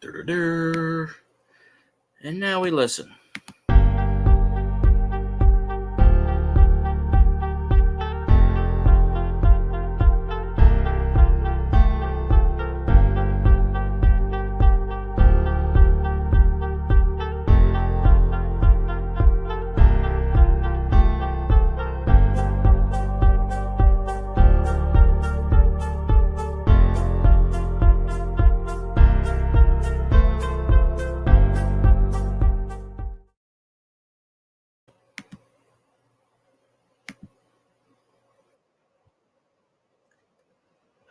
And now we listen.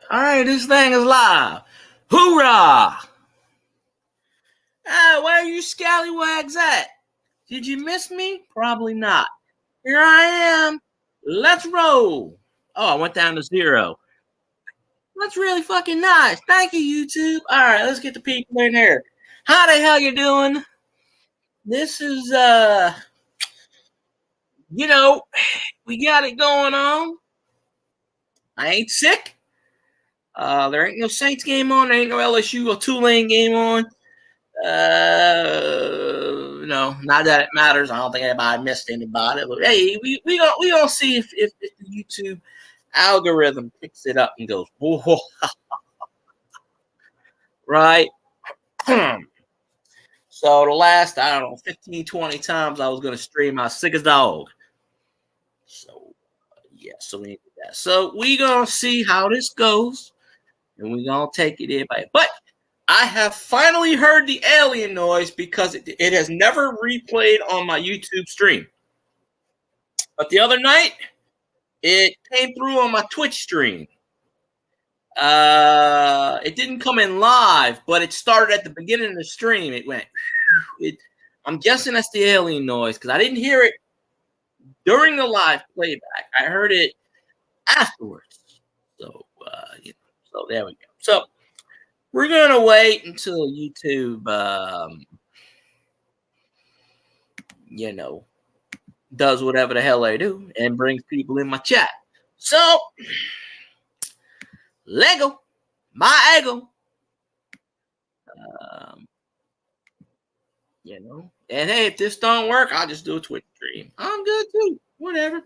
All right, this thing is live. Hoorah! Where are you scallywags at? Did you miss me? Probably not. Here I am. Let's roll. Oh, I went down to 0. That's really fucking nice. Thank you, YouTube. All right, let's get the people in here. How the hell you doing? This is, we got it going on. I ain't sick. There ain't no Saints game on. There ain't no LSU or Tulane game on. No, not that it matters. I don't think anybody missed anybody. But hey, we gonna see if the YouTube algorithm picks it up and goes, whoa, right? So the last, 15, 20 times I was gonna stream, I was sick as dog. So yeah, so we need that. So we gonna see how this goes, and we gonna take it in by. But I have finally heard the alien noise because it has never replayed on my YouTube stream. But the other night, it came through on my Twitch stream. It didn't come in live, but it started at the beginning of the stream. It went. I'm guessing that's the alien noise because I didn't hear it during the live playback. I heard it afterwards. So, so there we go. So we're gonna wait until YouTube, does whatever the hell they do and brings people in my chat. So, Lego, my ego, and hey, if this don't work, I'll just do a Twitch stream. I'm good too, whatever.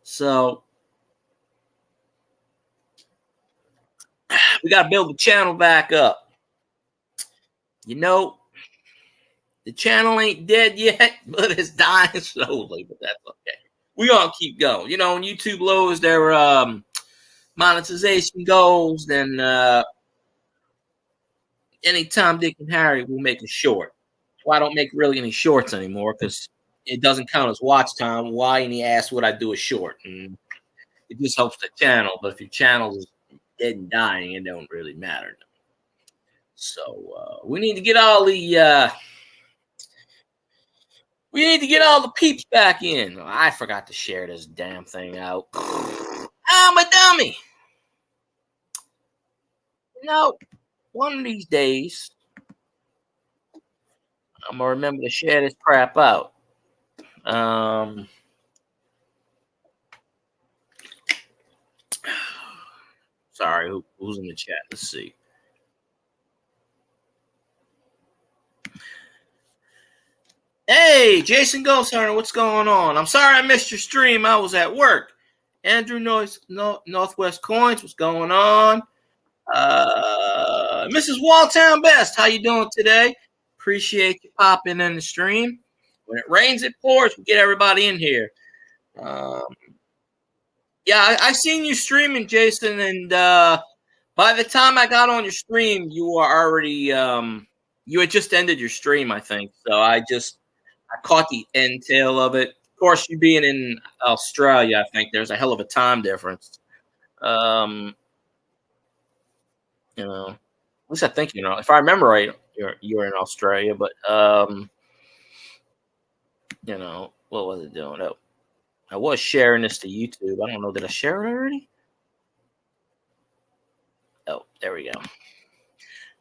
So, we got to build the channel back up. The channel ain't dead yet, but it's dying slowly, but that's okay. We're going to keep going. When YouTube lowers their monetization goals, then anytime Dick and Harry will make a short. Well, I don't make really any shorts anymore because it doesn't count as watch time. Why any ass would I do a short? And it just helps the channel, but if your channel is dead and dying, it don't really matter. So we need to get all the peeps back in. I forgot to share this damn thing out. I'm a dummy. One of these days, I'm gonna remember to share this crap out. Sorry, who's in the chat? Let's see. Hey, Jason Ghost-Hunter, what's going on? I'm sorry I missed your stream. I was at work. Andrew Northwest Coins, what's going on? Mrs. Walltown Best, how you doing today? Appreciate you popping in the stream. When it rains, it pours. We get everybody in here. Yeah, I seen you streaming, Jason, and by the time I got on your stream, you were already you had just ended your stream, I think. So I caught the end tail of it. Of course, you being in Australia, I think there's a hell of a time difference. At least I think if I remember right, you're in Australia, but what was it doing? Oh, I was sharing this to YouTube. I don't know. Did I share it already? Oh, there we go.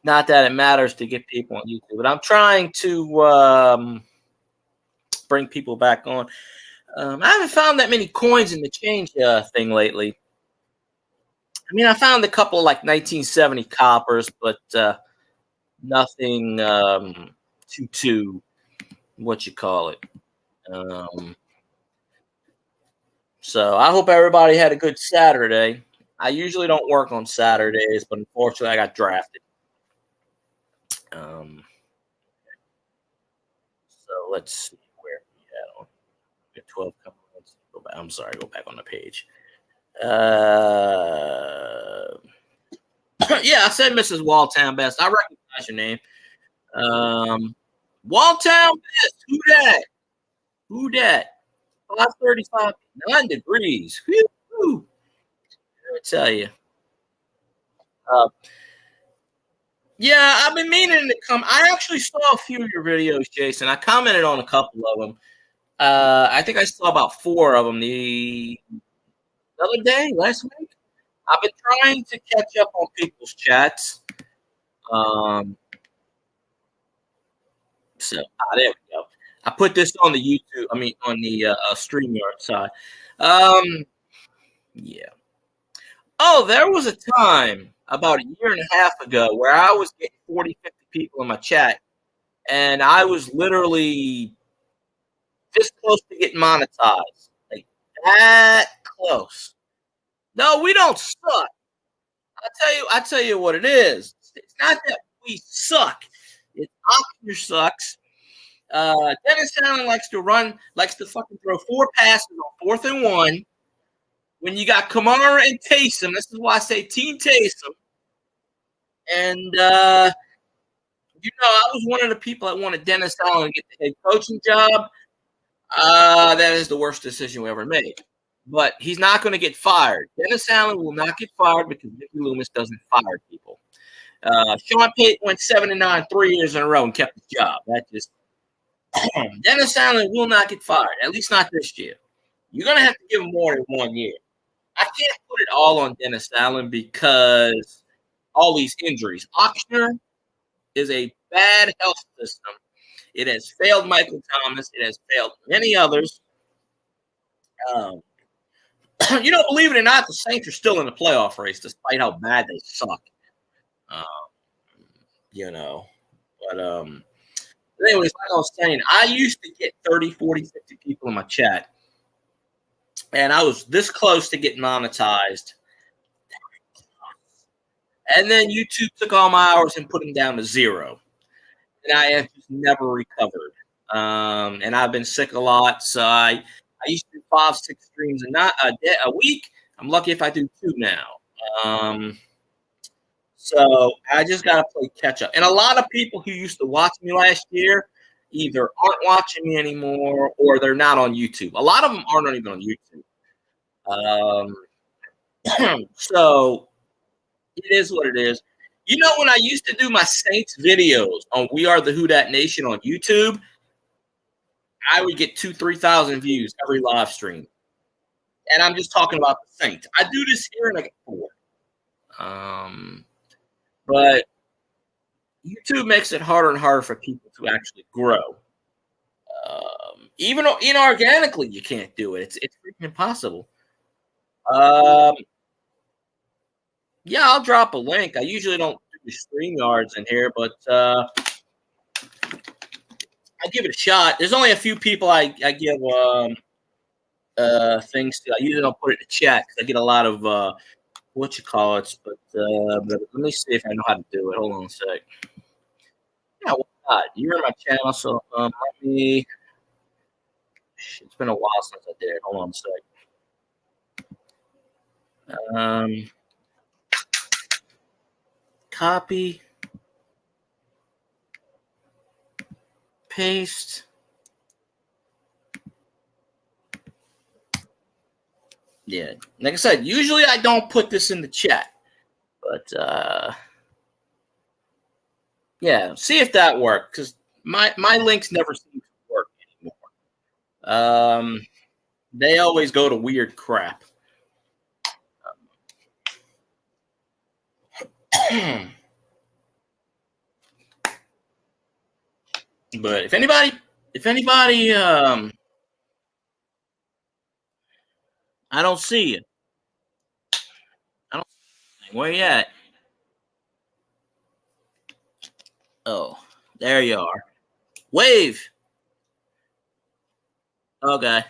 Not that it matters to get people on YouTube, but I'm trying to bring people back on. I haven't found that many coins in the change thing lately. I mean, I found a couple like 1970 coppers, but Nothing too what you call it. Um, so I hope everybody had a good Saturday. I usually don't work on Saturdays, but unfortunately I got drafted. Um, so let's see where we at on 12 comments. Go back. I'm sorry, go back on the page. Yeah, I said Mrs. Walltown Best. I recognize your name. Walltown Best. Who that? Who that? 5:35, 9 degrees. Whew. I tell you. Uh, yeah, I've been meaning to come. I actually saw a few of your videos, Jason. I commented on a couple of them. I think I saw about 4 of them the other day, last week. I've been trying to catch up on people's chats. Um, there we go. I put this on the YouTube. I mean, on the StreamYard side. Um, yeah. Oh, there was a time about a year and a half ago where I was getting 40, 50 people in my chat, and I was literally this close to getting monetized. Like that close. No, we don't suck. I tell you what it is. It's not that we suck. It's Oxford sucks. Dennis Allen likes to fucking throw 4 passes on 4th and 1. When you got Kamara and Taysom, this is why I say Team Taysom. And I was one of the people that wanted Dennis Allen to get the head coaching job. That is the worst decision we ever made. But he's not going to get fired. Dennis Allen will not get fired because Mickey Loomis doesn't fire people. Sean Payton went 7-9 3 years in a row and kept his job. That just Dennis Allen will not get fired, at least not this year. You're going to have to give him more than 1 year. I can't put it all on Dennis Allen because all these injuries. Ochsner is a bad health system. It has failed Michael Thomas. It has failed many others. Um, believe it or not, the Saints are still in the playoff race despite how bad they suck. Um, but anyways, like I was saying, I used to get 30, 40, 50 people in my chat, and I was this close to getting monetized. And then YouTube took all my hours and put them down to 0. And I have just never recovered. And I've been sick a lot, so I used to do 5, 6 streams a week. I'm lucky if I do 2 now. So I just got to play catch up. And a lot of people who used to watch me last year either aren't watching me anymore or they're not on YouTube. A lot of them aren't even on YouTube. So it is what it is. When I used to do my Saints videos on We Are the Who Dat Nation on YouTube, I would get 2,000-3,000 views every live stream. And I'm just talking about the Saints. I do this here and I get 4. But YouTube makes it harder and harder for people to actually grow. Even inorganically, you can't do it. It's freaking impossible. Yeah, I'll drop a link. I usually don't do StreamYards in here, but I give it a shot. There's only a few people I give things to. I usually don't put it in the chat because I get a lot of but let me see if I know how to do it. Hold on a sec. Yeah, why not? You're in my channel, so let me. It's been a while since I did it. Hold on a sec. Copy, paste. Yeah, like I said, usually I don't put this in the chat, but yeah, see if that worked because my links never seem to work anymore. They always go to weird crap. But if anybody, I don't see you. I don't. Where you at? Oh, there you are. Wave. Okay.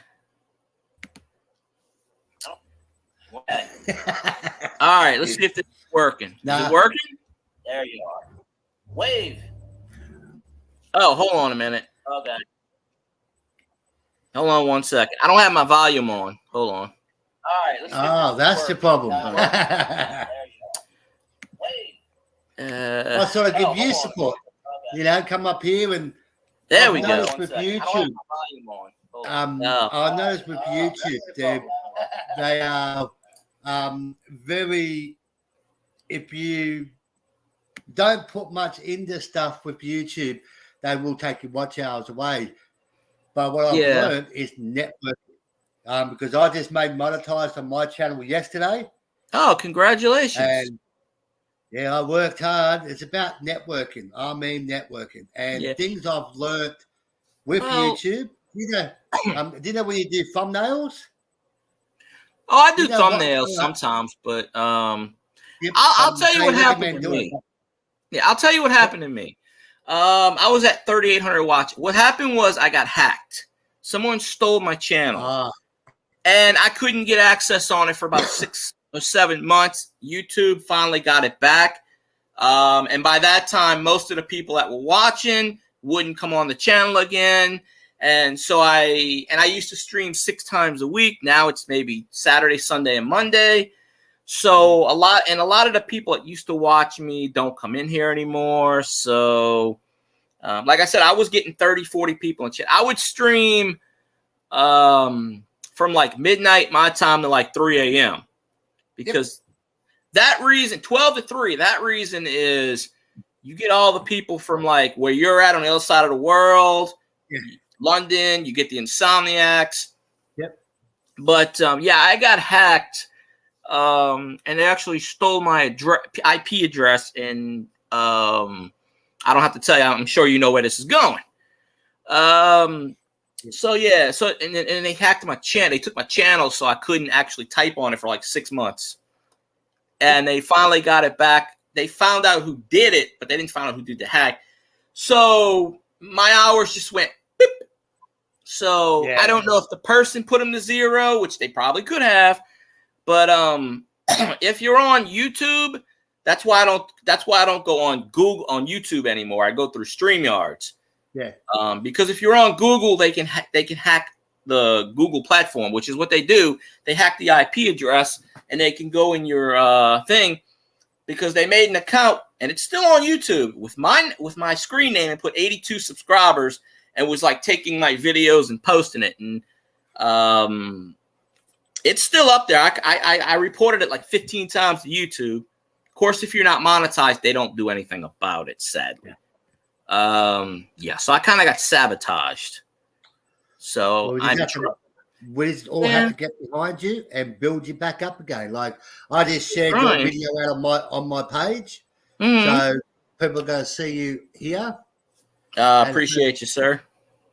All right, let's see if this is working. Is it working? There you are. Wave. Oh, hold on a minute. Okay. Hold on 1 second. I don't have my volume on. Hold on. All right. Let's that's the problem. I sort of give you support. You know, come up here and there we go. With YouTube. I noticed with YouTube, they are very. If you don't put much into stuff with YouTube, they will take your watch hours away. But what I've learned is networking. Because I just made monetized on my channel yesterday. Oh, congratulations. And yeah, I worked hard. It's about networking. I mean networking. And things I've learned with YouTube. You know, do you know when you do thumbnails? Oh, I do thumbnails sometimes, but I'll tell you what happened to me. Yeah, I'll tell you what happened to me. I was at 3,800 watch. What happened was I got hacked. Someone stole my channel, and I couldn't get access on it for about 6 or 7 months. YouTube finally got it back, and by that time, most of the people that were watching wouldn't come on the channel again. And so I used to stream 6 times a week. Now it's maybe Saturday, Sunday, and Monday. So a lot of the people that used to watch me don't come in here anymore. So like I said, I was getting 30, 40 people in chat. I would stream from like midnight my time to like 3 a.m. because that reason, 12 to 3, that reason is you get all the people from like where you're at on the other side of the world. Yeah. London, you get the Insomniacs. Yep. But I got hacked, and they actually stole my IP address, and I don't have to tell you. I'm sure you know where this is going. And they hacked my channel. They took my channel, so I couldn't actually type on it for like 6 months, and they finally got it back. They found out who did it, but they didn't find out who did the hack. So my hours just went. So I don't know if the person put them to 0, which they probably could have, but if you're on YouTube, that's why I don't go on Google on YouTube anymore. I go through StreamYards. Yeah. Because if you're on Google, they can hack the Google platform, which is what they do. They hack the IP address and they can go in your thing because they made an account and it's still on YouTube with my screen name and put 82 subscribers. And was like taking my videos and posting it, and it's still up there. I reported it like 15 times to YouTube. Of course, if you're not monetized, they don't do anything about it. Sadly, so I kind of got sabotaged. So we just all have to get behind you and build you back up again. Like I just shared your video out on my page, so people are going to see you here. Appreciate you, sir.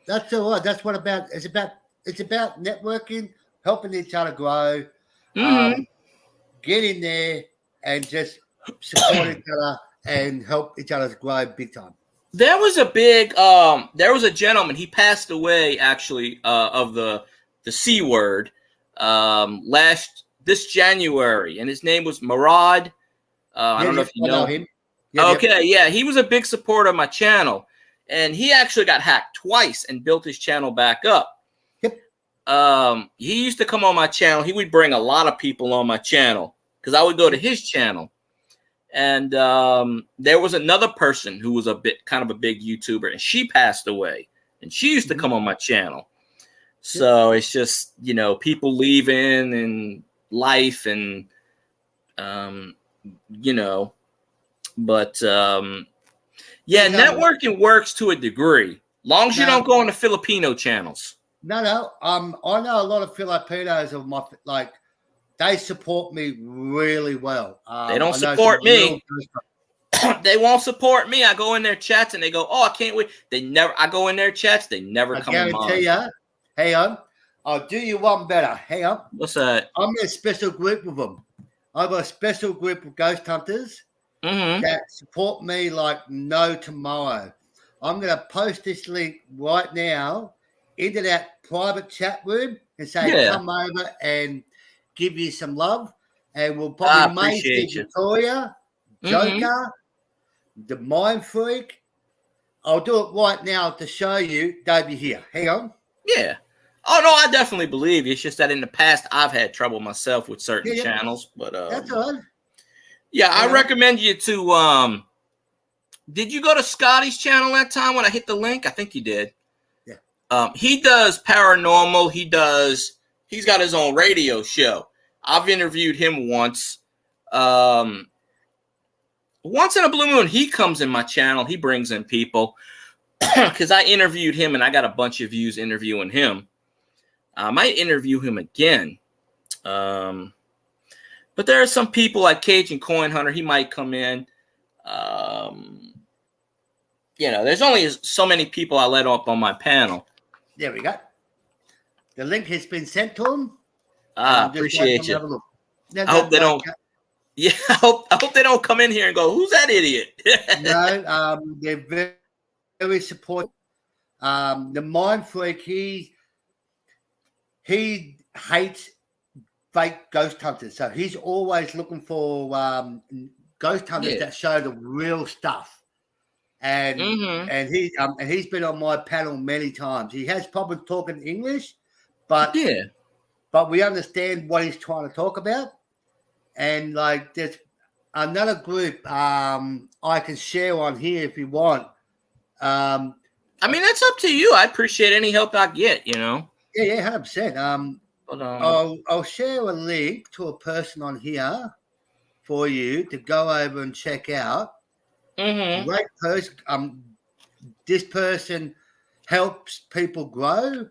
That's all right. That's what it's about networking, helping each other grow, get in there and just support each other and help each other grow big time. There was a gentleman, he passed away actually of the C word this January, and his name was Murad. I don't know if you know him. He was a big supporter of my channel. And he actually got hacked twice and built his channel back up. Yep. He used to come on my channel. He would bring a lot of people on my channel because I would go to his channel. And there was another person who was kind of a big YouTuber, and she passed away. And she used to come on my channel. So it's just, people leaving and life and, but networking works to a degree, long as you don't go on the Filipino channels. No. I know a lot of Filipinos they support me really well. They don't support me. They won't support me. I go in their chats and they go, "Oh, I can't wait." I go in their chats. They never come on. I guarantee you. Hang on. I'll do you one better. Hang on. What's that? I'm in a special group with them. I've got a special group of ghost hunters. that support me like no tomorrow. I'm going to post this link right now into that private chat room and say, come over and give you some love. And we'll probably see Victoria, Joker, the Mind Freak. I'll do it right now to show you. They'll be here. Hang on. Yeah. Oh, no, I definitely believe you. It's just that in the past, I've had trouble myself with certain channels. But that's all right. Yeah, I recommend you to did you go to Scotty's channel that time when I hit the link? I think you did. Yeah. He does paranormal. He's got his own radio show. I've interviewed him once. Once in a blue moon, he comes in my channel. He brings in people because I interviewed him and I got a bunch of views interviewing him. I might interview him again. But there are some people like Cajun Coin Hunter. He might come in. There's only so many people I let up on my panel. There we go. The link has been sent to him. Appreciate you. I hope they don't. Yeah, I hope they don't come in here and go, "Who's that idiot?" No, they're very, very supportive. The Mind Freak, he hates fake ghost hunters, so he's always looking for ghost hunters that show the real stuff. And he's been on my panel many times. He has problems talking English, but we understand what he's trying to talk about. And like there's another group I can share on here if you want. I mean, that's up to you. I appreciate any help I get, Yeah, 100%. I'll share a link to a person on here for you to go over and check out. Great person. This person helps people grow,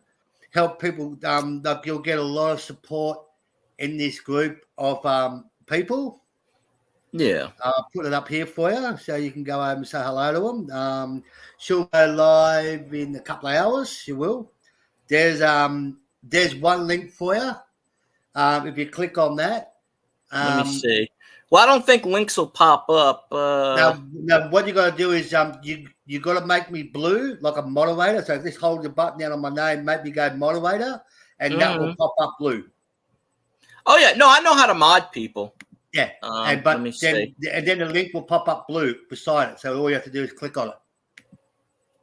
help people. You'll get a lot of support in this group of people. Yeah, I'll put it up here for you so you can go over and say hello to them. She'll go live in a couple of hours. She will. There's one link for you. If you click on that, let me see. Well, I don't think links will pop up. Now, what you got to do is you got to make me blue like a moderator. So just hold the button down on my name, make me go moderator, and that will pop up blue. Oh yeah, no, I know how to mod people. Yeah, and then the link will pop up blue beside it. So all you have to do is click on it.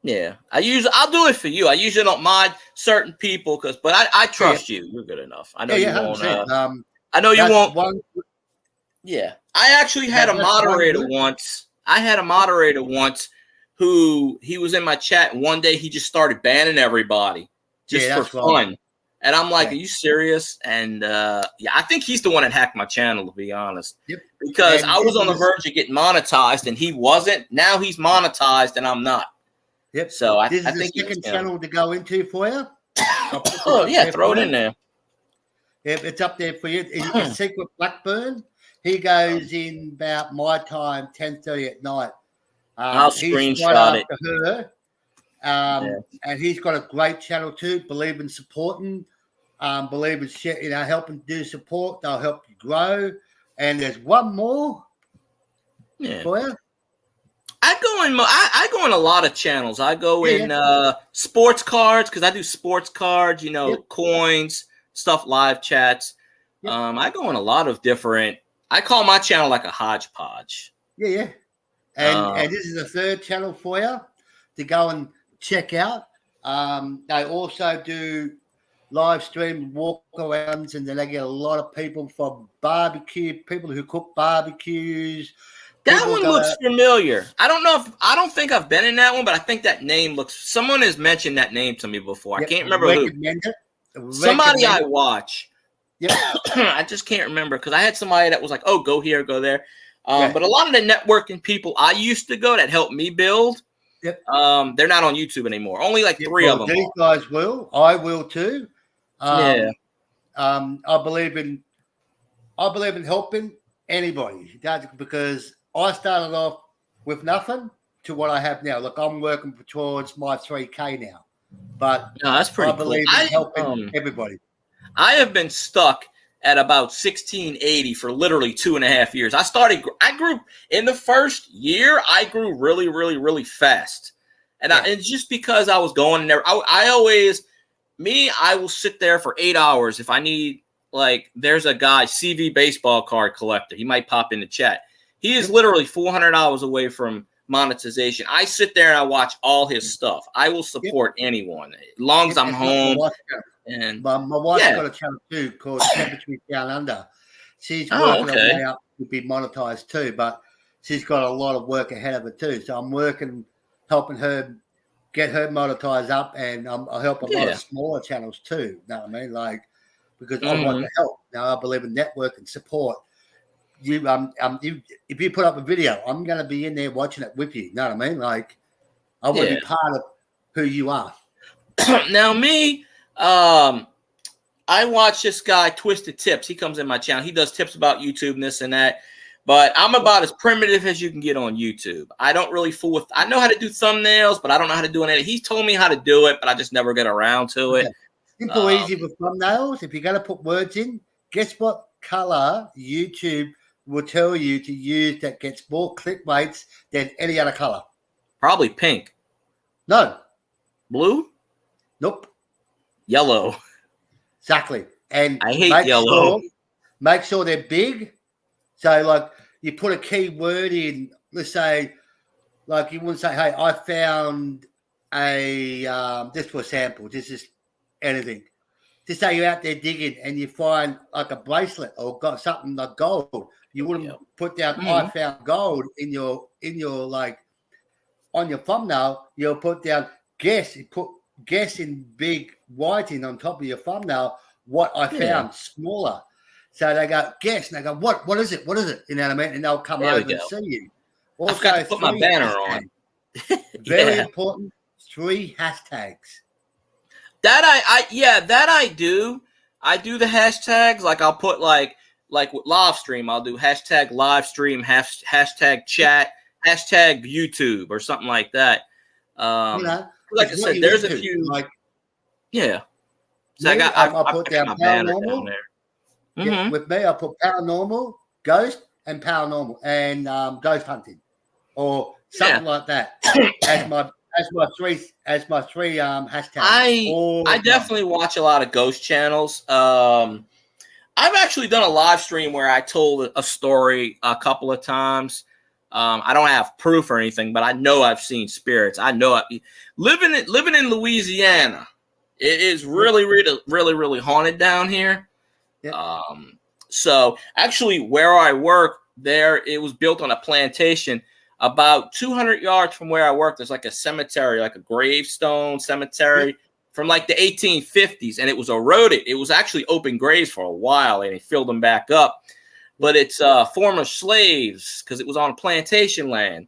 Yeah, I'll do it for you. I usually don't mod certain people but I trust you. You're good enough. I know you won't. I know you won't. Yeah, I actually had a moderator once. Who he was in my chat, and one day he just started banning everybody just for fun. And I'm like, are you serious? And I think he's the one that hacked my channel, to be honest. Yep. Because I was on the verge of getting monetized and he wasn't. Now he's monetized and I'm not. Yep. So I think the second channel to go into for you. Oh yeah, throw it in there. Yep, it's up there for you. Secret Blackburn. He goes in about my time, 10:30 at night. I'll screenshot it. Her. And he's got a great channel too. Believe in supporting, believe in helping do support. They'll help you grow. And there's one more for you. I go in a lot of channels. I go in sports cards because I do sports cards. Coins, stuff, live chats. Yep. I go in a lot of different. I call my channel like a hodgepodge. Yeah. And this is the third channel for you to go and check out. They also do live stream walk-arounds, and then they get a lot of people from barbecue, people who cook barbecues. That one looks familiar. I don't think I've been in that one, but I think that name someone has mentioned that name to me before. I can't remember who. Somebody I watch. Yep. I just can't remember because I had somebody that was like, oh, go here, go there. But a lot of the networking people I used to go that helped me build, they're not on YouTube anymore. Only like three of them. These guys will. I will too. I believe in helping anybody. That's because I started off with nothing to what I have now. Look, I'm working towards my 3K now. But that's pretty I believe in helping everybody. I have been stuck at about 1680 for literally 2.5 years. I grew in the first year. I grew really, really, really fast, and it's just because I was going there. I will sit there for 8 hours if I need. Like, there's a guy, CV baseball card collector. He might pop in the chat. He is literally $400 away from monetization. I sit there and I watch all his stuff. I will support anyone as long as I'm home. And my wife's got a channel too called Temperature Down Under. She's working her way up to be monetized too, but she's got a lot of work ahead of her too. So I'm helping her get her monetized up, and I help a lot of smaller channels too. You know what I mean? Like, because I want to help. Now I believe in network and support. If you put up a video, I'm going to be in there watching it with you. You know what I mean? Like, I want to be part of who you are. Now me, I watch this guy Twisted Tips. He comes in my channel. He does tips about YouTube and this and that. But I'm about as primitive as you can get on YouTube. I don't really fool with. I know how to do thumbnails, but I don't know how to do it. He told me how to do it, but I just never get around to it. Simple, easy with thumbnails. If you're going to put words in, guess what color YouTube will tell you to use that gets more clickbaits than any other color? Probably pink. No. Blue? Nope. Yellow. Exactly. And I hate yellow. Make sure they're big. So, like, you put a keyword in, let's say, like, you wouldn't say, hey, I found just for a sample, this is anything. Just say you're out there digging and you find like a bracelet or got something like gold. You wouldn't put down I found gold in your like on your thumbnail. You'll put down guess. You put guess in big writing on top of your thumbnail what I found smaller. So they go guess and they go what is it? What is it? You know what I mean? And they'll come over and see you. Also, I forgot to put my banner on. Very important. 3 hashtags. That I do. I do the hashtags. Like, I'll put like with live stream, I'll do hashtag live stream, hashtag chat, hashtag YouTube or something like that. Like I said, there's a few. Like, So I'll put down paranormal. Down with me, I'll put paranormal, ghost, and paranormal, and ghost hunting, or something like that. As my three hashtags. I definitely watch a lot of ghost channels. I've actually done a live stream where I told a story a couple of times. I don't have proof or anything, but I know I've seen spirits. I know living in Louisiana, it is really, really, really, really haunted down here. Yeah. So actually, where I work there, it was built on a plantation. About 200 yards from where I work, there's like a cemetery, like a gravestone cemetery from like the 1850s, and it was eroded. It was actually open graves for a while, and they filled them back up. But it's former slaves because it was on plantation land.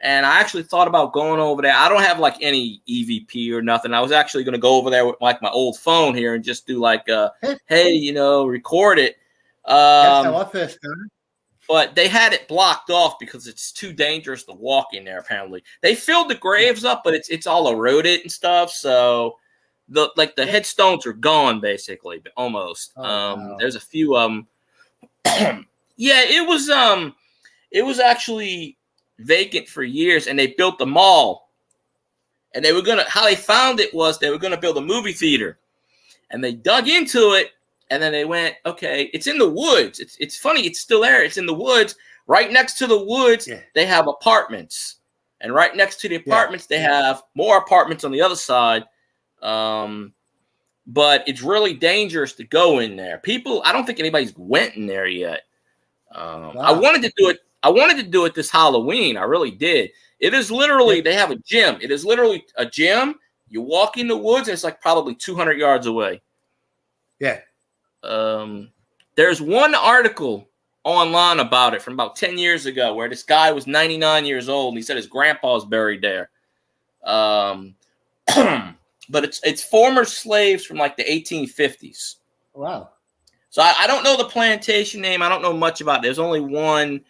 And I actually thought about going over there. I don't have like any EVP or nothing. I was actually going to go over there with like my old phone here and just do like, hey, record it. That's how I first started. But they had it blocked off because it's too dangerous to walk in there. Apparently, they filled the graves up, but it's all eroded and stuff. So the headstones are gone basically, almost. Wow. There's a few of them. It was actually vacant for years, and they built the mall. And how they found it was they were gonna build a movie theater, and they dug into it. And then they went, okay, it's in the woods. It's funny, it's still there. It's in the woods. Right next to the woods, they have apartments. And right next to the apartments, they have more apartments on the other side. But it's really dangerous to go in there. I don't think anybody's went in there yet. Wow. I wanted to do it this Halloween. I really did. It is literally, they have a gym. It is literally a gym. You walk in the woods, and it's like probably 200 yards away. Yeah. There's one article online about it from about 10 years ago where this guy was 99 years old and he said his grandpa was buried there. But it's former slaves from like the 1850s. Wow. So I don't know the plantation name. I don't know much about it. There's only one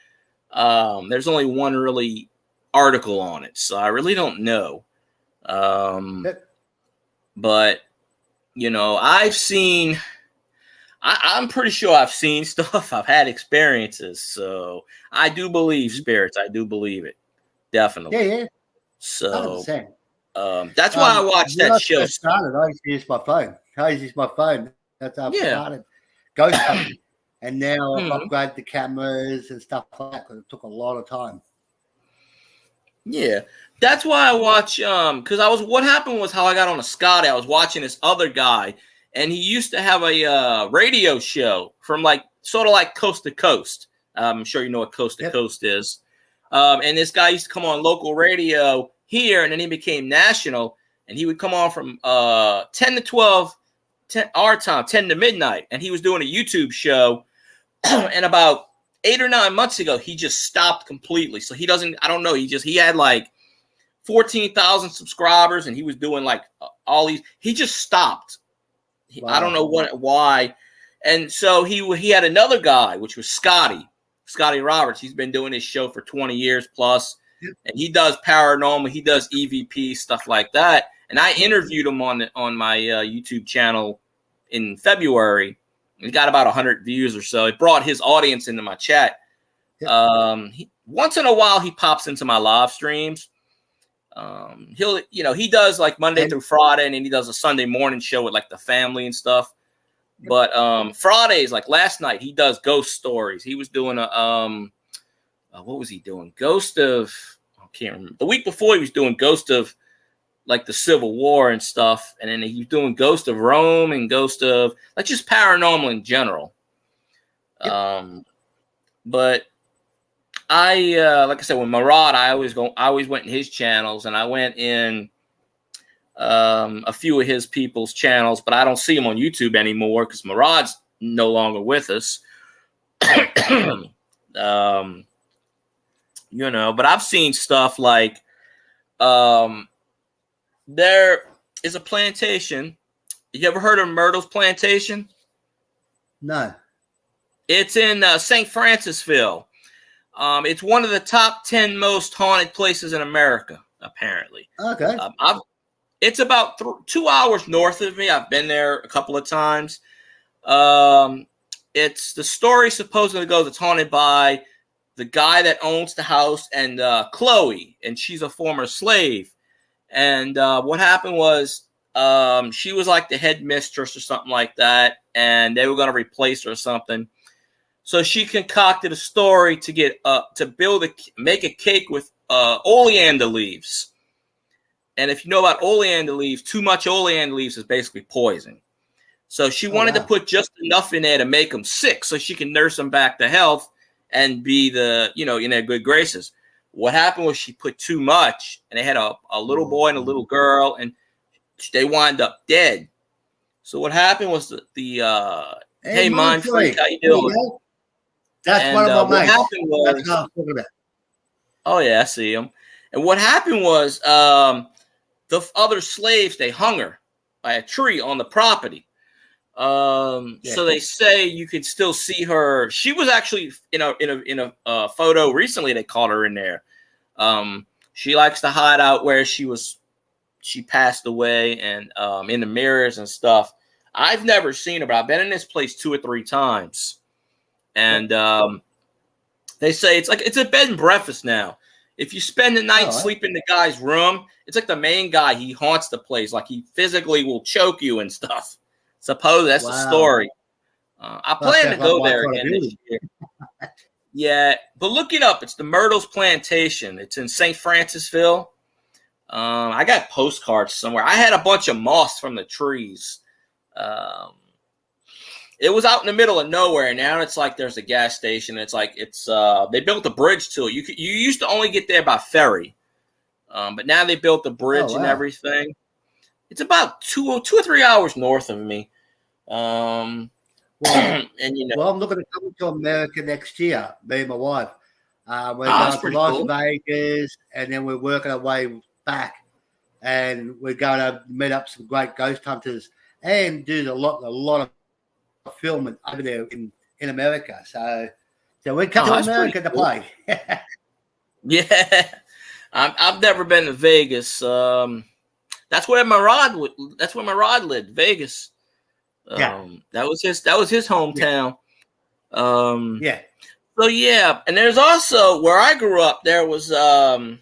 really article on it. So I really don't know. But I've seen I'm pretty sure I've seen stuff. I've had experiences. So I do believe spirits. I do believe it. Definitely. Yeah. So that's why I watched that show. I started, I used to use my phone. That's how I started ghost hunting. And now I've upgraded the cameras and stuff like that because it took a lot of time. Yeah. That's why I watch because what happened was how I got on a Scotty. I was watching this other guy, and he used to have a radio show from sort of like Coast to Coast. I'm sure you know what Coast to Coast is. And this guy used to come on local radio here, and then he became national, and he would come on from 10 to 12 our time, 10 to midnight, and he was doing a YouTube show. And about 8 or 9 months ago, he just stopped completely. So he doesn't, I don't know. He had like 14,000 subscribers, and he was doing like all these. He just stopped. Wow. I don't know why. And so he had another guy, which was Scotty Roberts. He's been doing his show for 20 years plus, and he does paranormal. He does EVP stuff like that. And I interviewed him on my YouTube channel in February. He got about 100 views or so. It brought his audience into my chat. Once in a while, he pops into my live streams. He does like Monday through Friday, and then he does a Sunday morning show with like the family and stuff. But Fridays, like last night, he does ghost stories. He was doing what was he doing? I can't remember. The week before, he was doing Ghost of like the Civil War and stuff. And then he was doing Ghost of Rome and Ghost of like just paranormal in general. But I like I said, with Murad, I always went in his channels, and I went in a few of his people's channels, but I don't see him on YouTube anymore because Murad's no longer with us. But I've seen stuff like there is a plantation. You ever heard of Myrtle's Plantation? No. It's in St. Francisville. It's one of the top 10 most haunted places in America, apparently. Okay. It's about 2 hours north of me. I've been there a couple of times. It's the story supposedly goes it's haunted by the guy that owns the house and Chloe, and she's a former slave. And what happened was she was like the head mistress or something like that, and they were going to replace her or something. So she concocted a story to get make a cake with oleander leaves. And if you know about oleander leaves, too much oleander leaves is basically poison. So she wanted to put just enough in there to make them sick, so she can nurse them back to health and be in their good graces. What happened was she put too much, and they had a little boy and a little girl, and they wound up dead. So what happened was hey, Mind Freak, how you doing? That's one of my mates. Happened was, that's what I'm talking about. Oh yeah, I see him. And what happened was the other slaves, they hung her by a tree on the property. So they say you could still see her. She was actually in a photo recently. They caught her in there. She likes to hide out where she passed away, and in the mirrors and stuff. I've never seen her, but I've been in this place 2 or 3 times, and they say it's a bed and breakfast now. If you spend the night sleeping in the guy's room, it's like the main guy. He haunts the place, like he physically will choke you and stuff. Suppose that's the story. I plan to go there again this year. Yeah, but look it up. It's the Myrtle's Plantation. It's in St. Francisville. I got postcards somewhere. I had a bunch of moss from the trees. It was out in the middle of nowhere. Now it's like there's a gas station. It's like they built a bridge to it. You used to only get there by ferry, but now they built the bridge and everything. It's about 2 or 3 hours north of me. And I'm looking to come to America next year, me and my wife. We're going to Las Vegas, and then we're working our way back, and we're going to meet up some great ghost hunters and do a lot of filming over there in America. So we come to America to play. Yeah, I've never been to Vegas. That's where Murad lived, Vegas. That was his hometown. Yeah. So yeah, and there's also where I grew up. There was the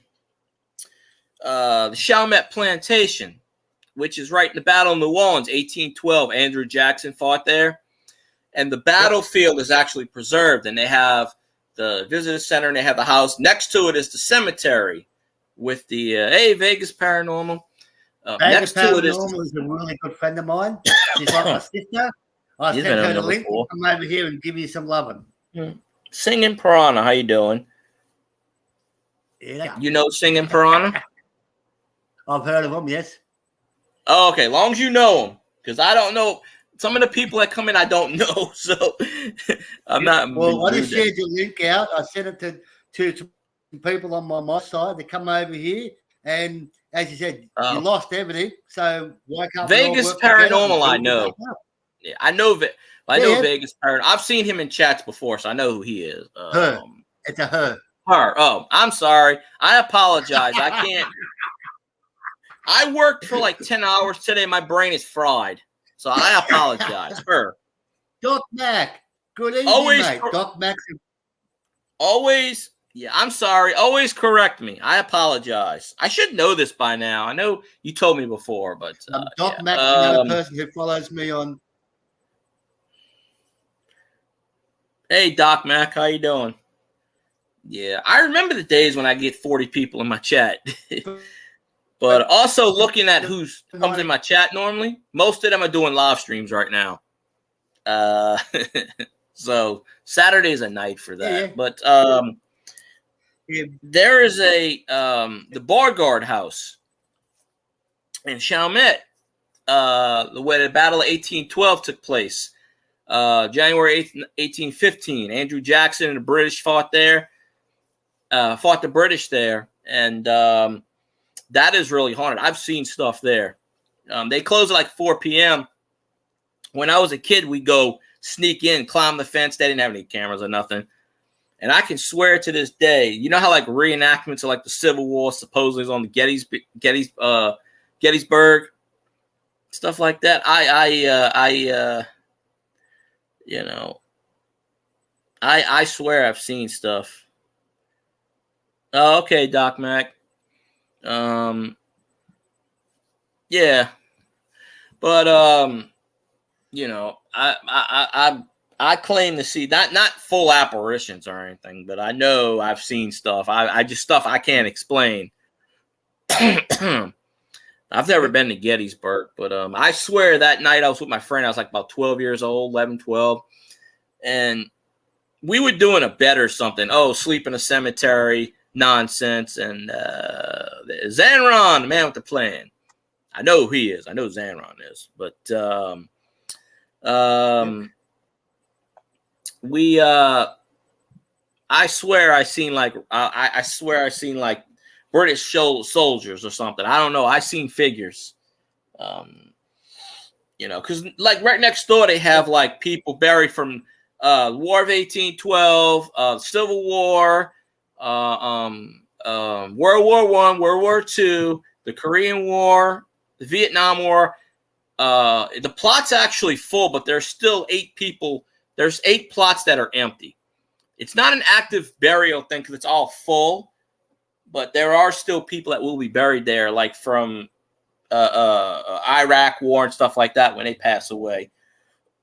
Chalmette Plantation, which is right in the Battle of New Orleans, 1812. Andrew Jackson fought there, and the battlefield is actually preserved. And they have the visitor center, and they have the house next to it is the cemetery with the Vegas Paranormal. Vegas Paranormal is a really good friend of mine. She's like my sister. I sent her the link to come over here and give you some loving. Singing Piranha, how you doing? Yeah. You know Singing Piranha? I've heard of them, yes. Oh, okay, as long as you know them, because I don't know some of the people that come in. I don't know, so I'm not. Well, I just shared your link out. I sent it to some people on my side to come over here, and as you said, you lost everything. So why can't Vegas Paranormal? I know. Yeah, I know that. I know Vegas Paranormal. I've seen him in chats before, so I know who he is. Her. It's a her. Her. Oh, I'm sorry. I apologize. I can't. I worked for like 10 hours today. My brain is fried. So I apologize. Her. Doc Mac. Good evening, mate. Doc Mac. Always. Yeah, I'm sorry. Always correct me. I apologize. I should know this by now. I know you told me before, but Doc Mac is another person who follows me on. Hey, Doc Mac, how you doing? Yeah, I remember the days when I get 40 people in my chat. But also looking at who comes in my chat normally, most of them are doing live streams right now. So Saturday is a night for that. Yeah. But there is the Beauregard House in Chalmette, where the Battle of 1812 took place. January 8th, 1815. Andrew Jackson and the British fought there. Fought the British there, and that is really haunted. I've seen stuff there. They close at like 4 p.m. When I was a kid, we'd go sneak in, climb the fence. They didn't have any cameras or nothing. And I can swear to this day, you know how like reenactments of like the Civil War supposedly is on the Gettysburg, stuff like that. I swear I've seen stuff. Oh, okay, Doc Mac. Yeah, but I claim to see not full apparitions or anything, but I know I've seen stuff. I just stuff I can't explain. I've never been to Gettysburg, but I swear that night I was with my friend. I was like about 12 years old, 11, 12, and we were doing a bet or something. Oh, sleep in a cemetery. Nonsense. And Zanron, the man with the plan. I know who he is. I know who Zanron is. But I swear I seen like British soldiers or something. I don't know. I seen figures. Because like right next door they have like people buried from War of 1812, Civil War, World War I, World War II, the Korean War, the Vietnam War. The plot's actually full, but there's still 8 people. There's 8 plots that are empty. It's not an active burial thing because it's all full, but there are still people that will be buried there, like from Iraq War and stuff like that when they pass away.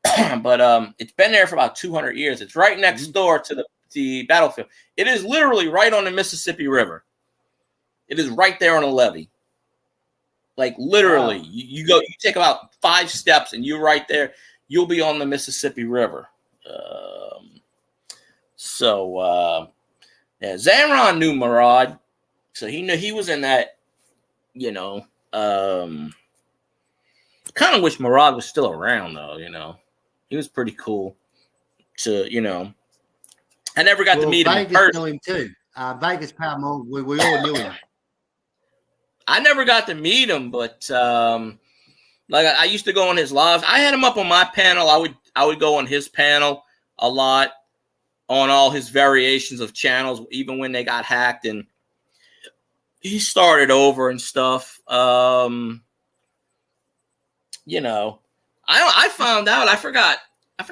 But it's been there for about 200 years. It's right next door to the battlefield. It is literally right on the Mississippi River. It is right there on a levee. Like literally, wow. you take about 5 steps and you're right there. You'll be on the Mississippi River. Zanron knew Murad, so he knew he was in that. Kind of wish Murad was still around though. He was pretty cool. I never got to meet him in person. Vegas knew him too. Vegas Paranormal, we all knew him. I never got to meet him, but like I used to go on his lives. I had him up on my panel. I would go on his panel a lot on all his variations of channels, even when they got hacked, and he started over and stuff. I found out. I forgot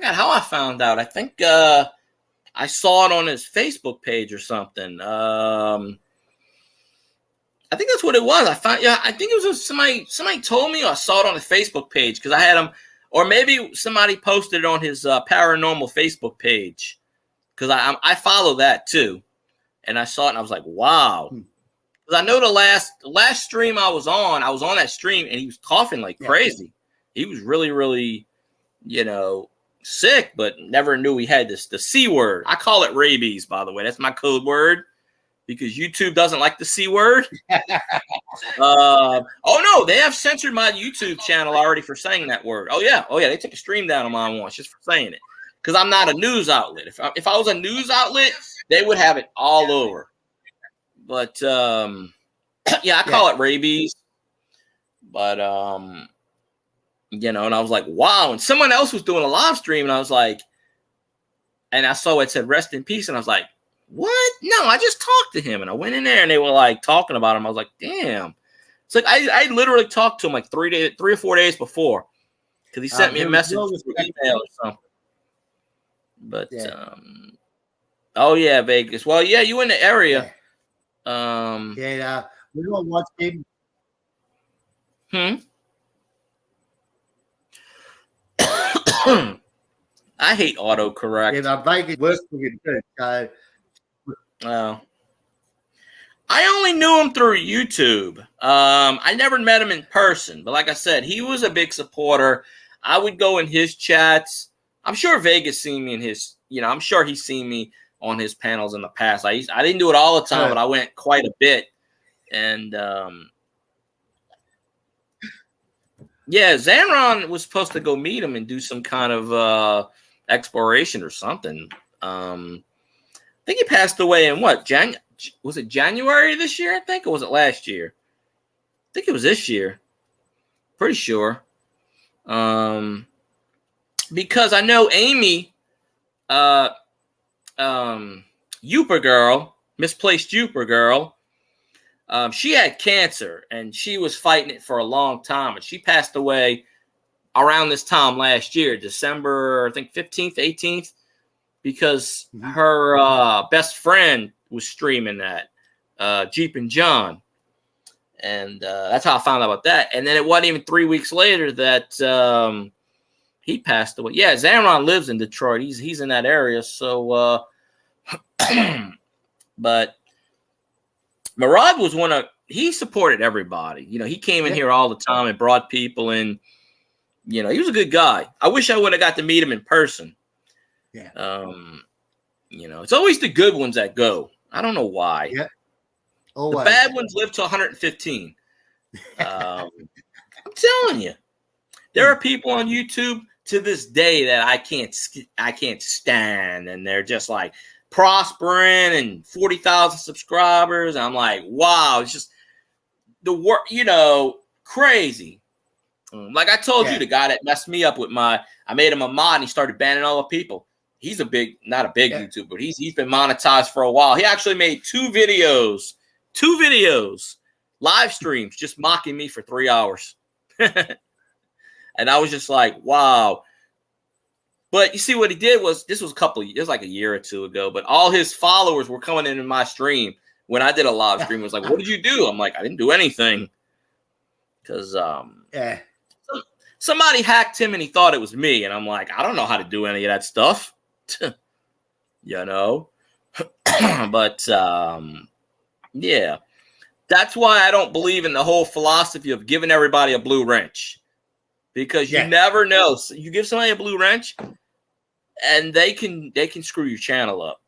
how I found out. I think I saw it on his Facebook page or something. I think that's what it was. I think it was somebody told me, or I saw it on the Facebook page because I had him, or maybe somebody posted it on his paranormal Facebook page because I follow that too, and I saw it and I was like, wow. Because I know the last stream I was on that stream and he was coughing like crazy. He was really, really, sick, but never knew he had the C word. I call it rabies, by the way. That's my code word. Because YouTube doesn't like the C word. Oh no, they have censored my YouTube channel already for saying that word. Oh yeah, they took a stream down on mine once just for saying it. Because I'm not a news outlet. If I was a news outlet, they would have it all over. But I call it rabies. But and I was like, wow. And someone else was doing a live stream, and I was like, and I saw it said rest in peace, and I was like, what? No, I just talked to him, and I went in there and they were like talking about him. I was like, damn. It's like I literally talked to him like 3 or 4 days before because he sent me a message through email or something. But Vegas. Well, yeah, you in the area. Yeah. We don't watch him. I hate autocorrect. Yeah, Vegas works for him too. So. I only knew him through YouTube. I never met him in person, but like I said, he was a big supporter. I would go in his chats. I'm sure Vegas seen me in his, I'm sure he's seen me on his panels in the past. I didn't do it all the time, but I went quite a bit. And Zanron was supposed to go meet him and do some kind of exploration or something. I think he passed away in what? Was it January this year? I think, or was it last year? I think it was this year. Pretty sure. Because I know Amy, Youper Girl, Misplaced Youper Girl, she had cancer and she was fighting it for a long time, and she passed away around this time last year, December, I think 15th, 18th. Because her best friend was streaming that, Jeep and John. And that's how I found out about that. And then it wasn't even 3 weeks later that he passed away. Yeah, Zanron lives in Detroit. He's in that area. So, but Murad was he supported everybody. He came in here all the time and brought people in. He was a good guy. I wish I would have got to meet him in person. Yeah. It's always the good ones that go. I don't know why. Yeah. The bad ones live to 115. I'm telling you, there are people on YouTube to this day that I can't stand, and they're just like prospering and 40,000 subscribers. I'm like, wow, it's just the work, crazy. Like I told you, the guy that messed me up with I made him a mod and he started banning all the people. He's not a big YouTuber, but he's been monetized for a while. He actually made two videos, live streams, just mocking me for 3 hours. And I was just like, wow. But you see what he did was, it was like a year or two ago, but all his followers were coming into my stream when I did a live stream. It was like, what did you do? I'm like, I didn't do anything. Because somebody hacked him and he thought it was me. And I'm like, I don't know how to do any of that stuff. But yeah, that's why I don't believe in the whole philosophy of giving everybody a blue wrench, because you never know. So you give somebody a blue wrench and they can screw your channel up.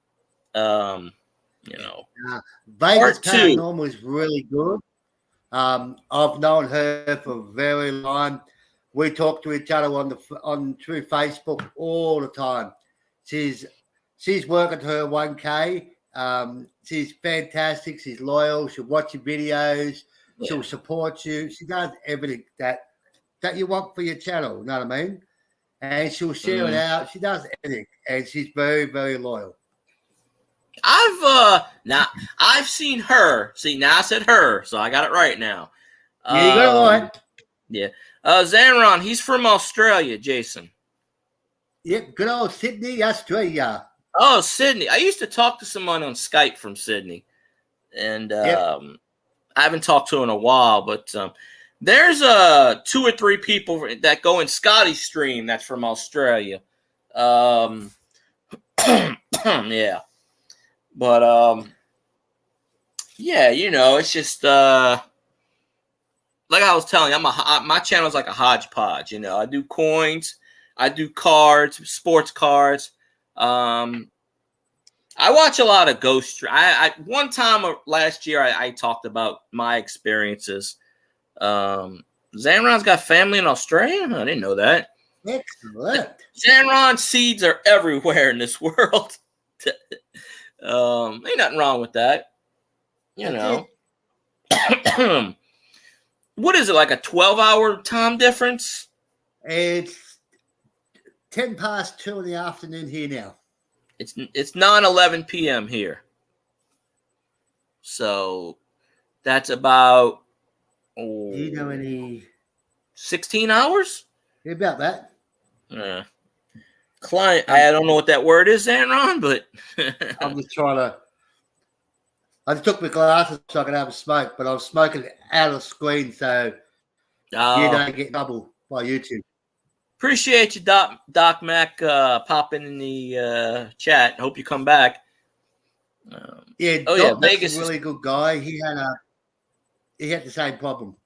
Vegas Paranormal is really good. I've known her for a very long. We talk to each other through Facebook all the time. She's working her 1K. She's fantastic. She's loyal. She'll watch your videos. Yeah. She'll support you. She does everything that you want for your channel. You know what I mean? And she'll share it out. She does everything, and she's very, very loyal. I've seen her. See, now I said her, so I got it right now. Yeah, you got it right. Yeah, Zanron, he's from Australia, Jason. Yep, good old Sydney, Australia. Oh, Sydney. I used to talk to someone on Skype from Sydney. And I haven't talked to in a while, but there's 2 or 3 people that go in Scotty's stream that's from Australia. Yeah. But yeah, you know, it's just like I was telling you, my channel is like a hodgepodge. You know, I do coins, I do cards, sports cards. I watch a lot of ghost. One time last year I talked about my experiences. Zanron's got family in Australia. I didn't know that. Excellent. Zanron seeds are everywhere in this world. Ain't nothing wrong with that. You know. What is it, like a 12-hour time difference? It's 10 past 2 in the afternoon here now. It's 9:11 p.m. here. So that's about Do you know any 16 hours? About that. Client, I don't know what that word is, Zanron, but I'm just trying to. I just took my glasses so I could have a smoke, but I was smoking out of the screen, so you don't get double by YouTube. Appreciate you, Doc Mac, popping in the chat. Hope you come back. Doc Mac's a really good guy. He had the same problem.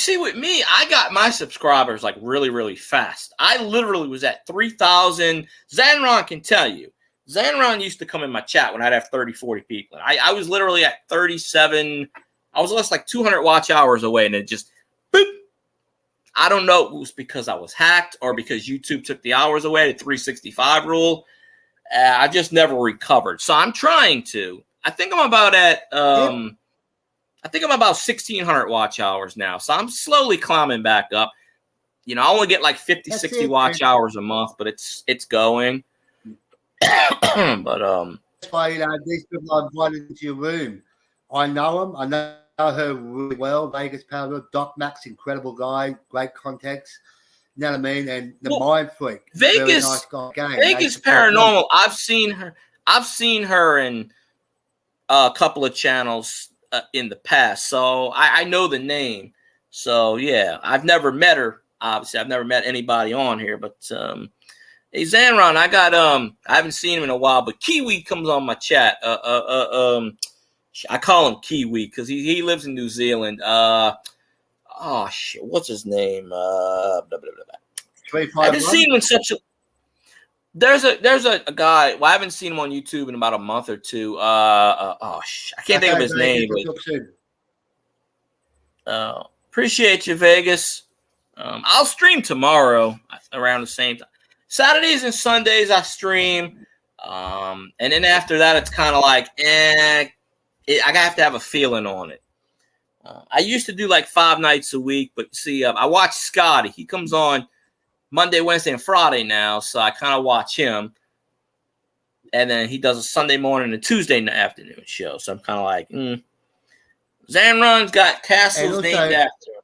With me, I got my subscribers like really, really fast. I literally was at 3,000. Zanron can tell you. Zanron used to come in my chat when I'd have 30, 40 people. I was literally at 37. I was less like 200 watch hours away, and it just boop. I don't know if it was because I was hacked or because YouTube took the hours away, the 365 rule. I just never recovered. So I'm trying to. I think I'm about 1,600 watch hours now. So I'm slowly climbing back up. You know, I only get like 50, 60 watch hours a month, but it's going. But that's why, you know, these people I invited into your room. I know them. I know her really well. Vegas Paranormal. Doc Mac's incredible guy, great contacts. You know what I mean? And the Mind Freak, Vegas, nice guy. Again, Vegas Paranormal. I've seen her in a couple of channels in the past, so I know the name. So yeah, I've never met her. Obviously, I've never met anybody on here, but hey Zanron, I haven't seen him in a while, but Kiwi comes on my chat. I call him Kiwi because he lives in New Zealand. Oh shit, what's his name? I haven't seen him in such a. There's a guy. Well, I haven't seen him on YouTube in about a month or two. I can't think of his name. Appreciate you, Vegas. I'll stream tomorrow around the same time. Saturdays and Sundays I stream, and then after that it's kind of like, I have to have a feeling on it. I used to do like 5 nights a week, but see, I watch Scotty. He comes on Monday, Wednesday, and Friday now, so I kind of watch him. And then he does a Sunday morning and Tuesday afternoon show. So I'm kind of like, Zanron's got castles named after him.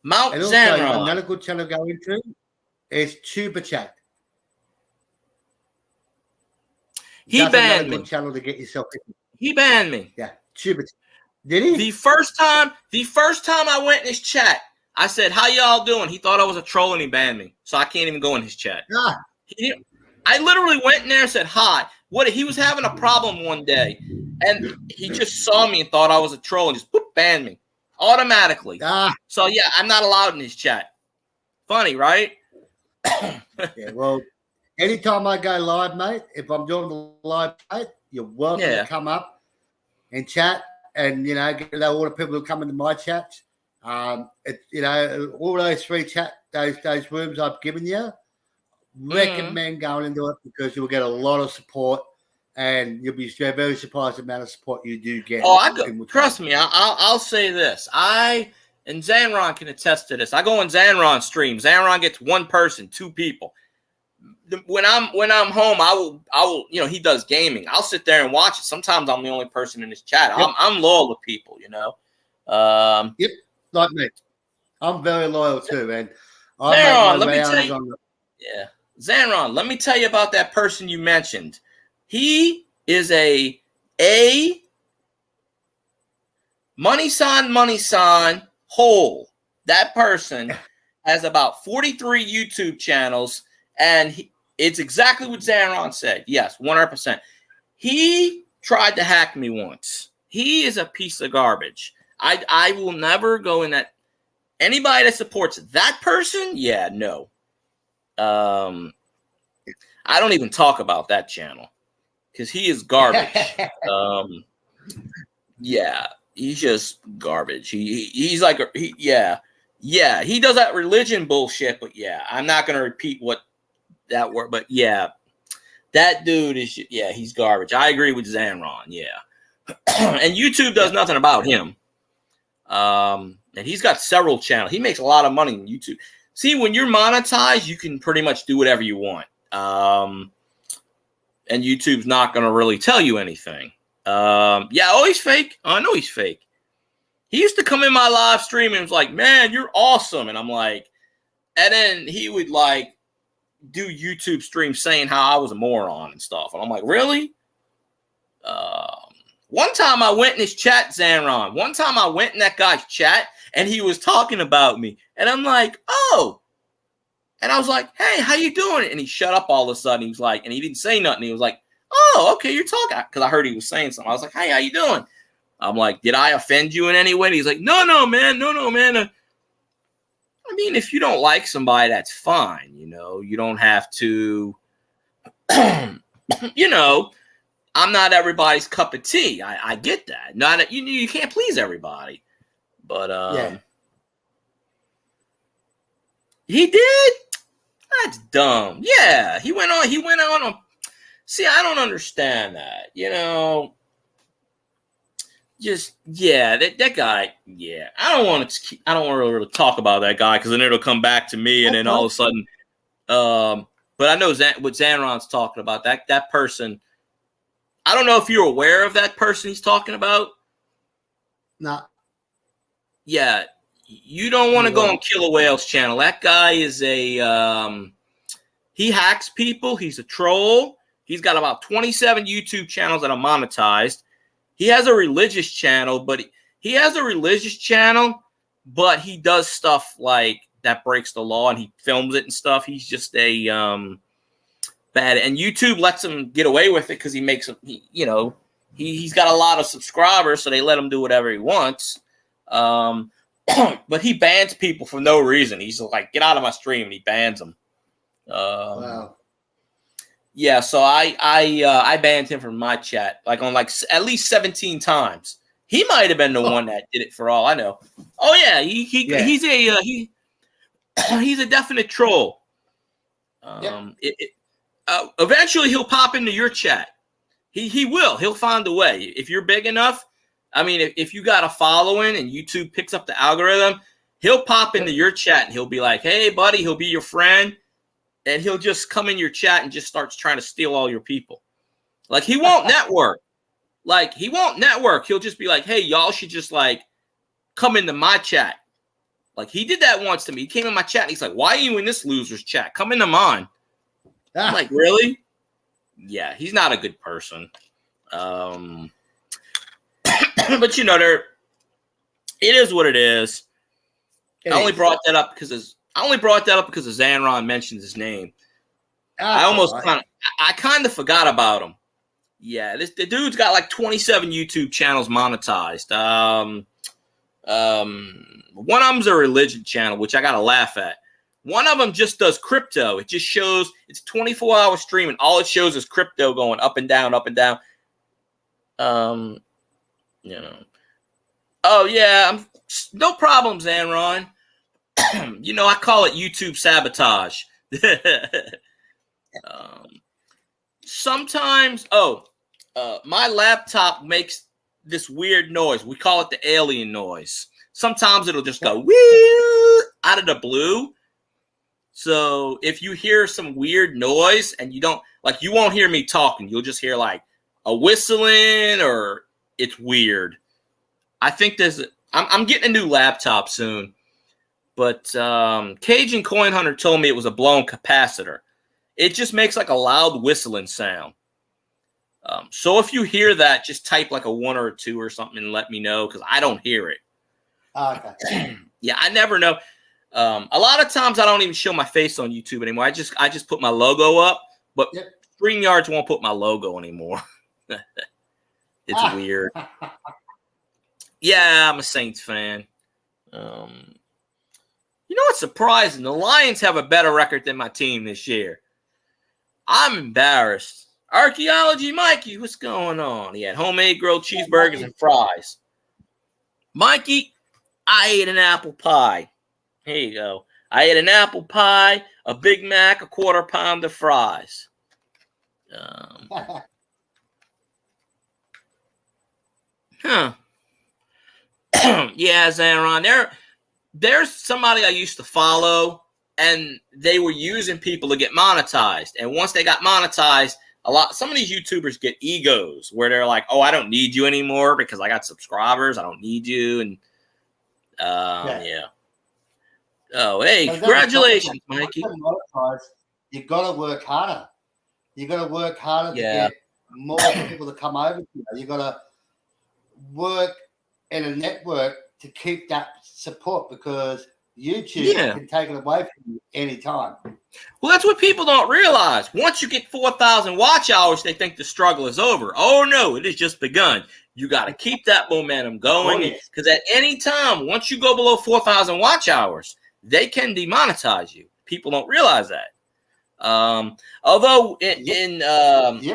Mount Zanron. Another good channel to go into is Tuber Chat. He banned me. Good channel to get yourself in. He banned me. Yeah, Tuber Chat. Did he? The first time I went in his chat, I said, "How y'all doing?" He thought I was a troll and he banned me, so I can't even go in his chat. I literally went in there and said hi. He was having a problem one day, and he just saw me and thought I was a troll and just banned me automatically. So yeah, I'm not allowed in his chat. Funny, right? Yeah. Well, anytime I go live, mate, if I'm doing the live, mate, you're welcome to come up and chat, and you know, get all the people who come into my chats. All those free those rooms I've given you, recommend going into it because you'll get a lot of support, and you'll be very surprised the amount of support you do get. Trust me, I'll say this. And Zanron can attest to this. I go on Zanron stream. Zanron gets 1 person, 2 people. when I'm home, I will, you know, he does gaming. I'll sit there and watch it. Sometimes I'm the only person in his chat. Yep. I'm loyal to people, you know. Yep, like me. I'm very loyal too, and Zanron, let me tell you. Yeah, Zanron, let me tell you about that person you mentioned. He is a money sign hole. That person has about 43 YouTube channels, and it's exactly what Zanron said. Yes, 100%. He tried to hack me once. He is a piece of garbage. I will never go in that. Anybody that supports that person, yeah, no. I don't even talk about that channel because he is garbage. Yeah, he's just garbage. He's like he does that religion bullshit. But yeah, I'm not gonna repeat what that word. But yeah, that dude is he's garbage. I agree with Zanron. Yeah, and YouTube does nothing about him. And he's got several channels. He makes a lot of money on YouTube. See, when you're monetized, you can pretty much do whatever you want. And YouTube's not going to really tell you anything. Oh, he's fake. I know he's fake. He used to come in my live stream and was like, man, you're awesome. And I'm like, and then he would like do YouTube streams saying how I was a moron and stuff. And I'm like, really? One time I went in his chat, Zanron. One time I went in that guy's chat and he was talking about me. And I'm like, oh. And I was like, hey, how you doing? And he shut up all of a sudden. He was like, and he didn't say nothing. He was like, oh, okay, you're talking. Because I heard he was saying something. I was like, hey, how you doing? I'm like, did I offend you in any way? And he's like, no, man. I mean, if you don't like somebody, that's fine. You know, you don't have to, you know, I'm not everybody's cup of tea. I get that. Not you can't please everybody. But he did? That's dumb. Yeah, he went on. See, I don't understand that. You know, just that guy. Yeah, I don't want to really talk about that guy because then it'll come back to me, and then all of a sudden, but I know what Zanron's talking about. That person. I don't know if you're aware of that person he's talking about. No. Yeah, you don't want to go on Killer Whale's channel. That guy is he hacks people. He's a troll. He's got about 27 YouTube channels that are monetized. He has a religious channel, but he does stuff like that breaks the law and he films it and stuff. He's just a bad, and YouTube lets him get away with it because he makes him. He's got a lot of subscribers, so they let him do whatever he wants. But he bans people for no reason. He's like, get out of my stream, and he bans them. Wow. Yeah, so I banned him from my chat like on at least 17 times. He might have been the one that did it for all I know. Oh yeah, he's a definite troll. Eventually he'll pop into your chat. He will. He'll find a way. If you're big enough, I mean, if you got a following and YouTube picks up the algorithm, he'll pop into your chat and he'll be like, hey, buddy, he'll be your friend. And he'll just come in your chat and just starts trying to steal all your people. Like, he won't network. He'll just be like, hey, y'all should just, like, come into my chat. Like, he did that once to me. He came in my chat and he's like, why are you in this loser's chat? Come into mine. I'm like, really? Yeah, he's not a good person. But, you know, it is what it is. I only brought that up because Zanron mentions his name. I kind of forgot about him. Yeah, the dude's got like 27 YouTube channels monetized. One of them's a religion channel, which I gotta laugh at. One of them just does crypto. It just shows it's 24-hour stream, and all it shows is crypto going up and down, up and down. You know. Oh yeah, no problem, Zanron. You know, I call it YouTube sabotage. Sometimes, my laptop makes this weird noise. We call it the alien noise. Sometimes it'll just go wheel out of the blue. So if you hear some weird noise and you don't like, you won't hear me talking. You'll just hear like a whistling or it's weird. I think I'm getting a new laptop soon, but Cajun Coin Hunter told me it was a blown capacitor. It just makes like a loud whistling sound. So if you hear that, just type like a 1 or a 2 or something and let me know, because I don't hear it. Okay. Yeah, I never know. A lot of times I don't even show my face on YouTube anymore. I just put my logo up, but StreamYards won't put my logo anymore. It's weird. Yeah, I'm a Saints fan. You know what's surprising? The Lions have a better record than my team this year. I'm embarrassed. Archaeology Mikey, what's going on? He had homemade grilled cheeseburgers and fries. Mikey, I ate an apple pie. Here you go. I ate an apple pie, a Big Mac, a quarter pound of fries. Yeah, Zaron. There's somebody I used to follow, and they were using people to get monetized. And once they got monetized, some of these YouTubers get egos where they're like, "Oh, I don't need you anymore because I got subscribers. I don't need you." And yeah. Oh, hey, congratulations, Mikey. You got to work harder. You got to work harder to get more people to come over to you. You got to work in a network to keep that support, because YouTube can take it away from you anytime. Well, that's what people don't realize. Once you get 4,000 watch hours, they think the struggle is over. Oh, no, it has just begun. You got to keep that momentum going, because at any time, once you go below 4,000 watch hours, they can demonetize you. People don't realize that. Although,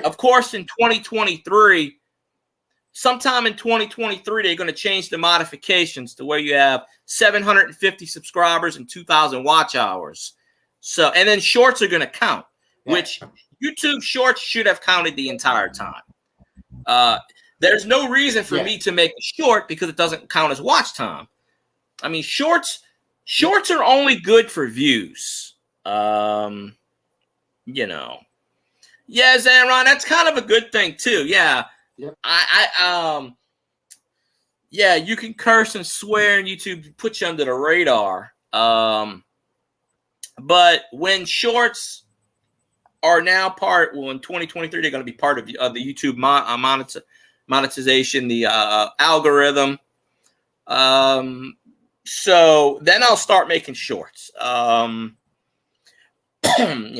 of course, in 2023, sometime in 2023, they're going to change the modifications to where you have 750 subscribers and 2,000 watch hours. So, and then shorts are going to count, which YouTube shorts should have counted the entire time. There's no reason for me to make a short because it doesn't count as watch time. I mean, shorts are only good for views. You know. Yeah, Zaron, that's kind of a good thing too. Yeah. Yep. Yeah, you can curse and swear and YouTube put you under the radar. But when shorts are now in 2023, they're going to be part of the YouTube monetization, the algorithm. So then I'll start making shorts. You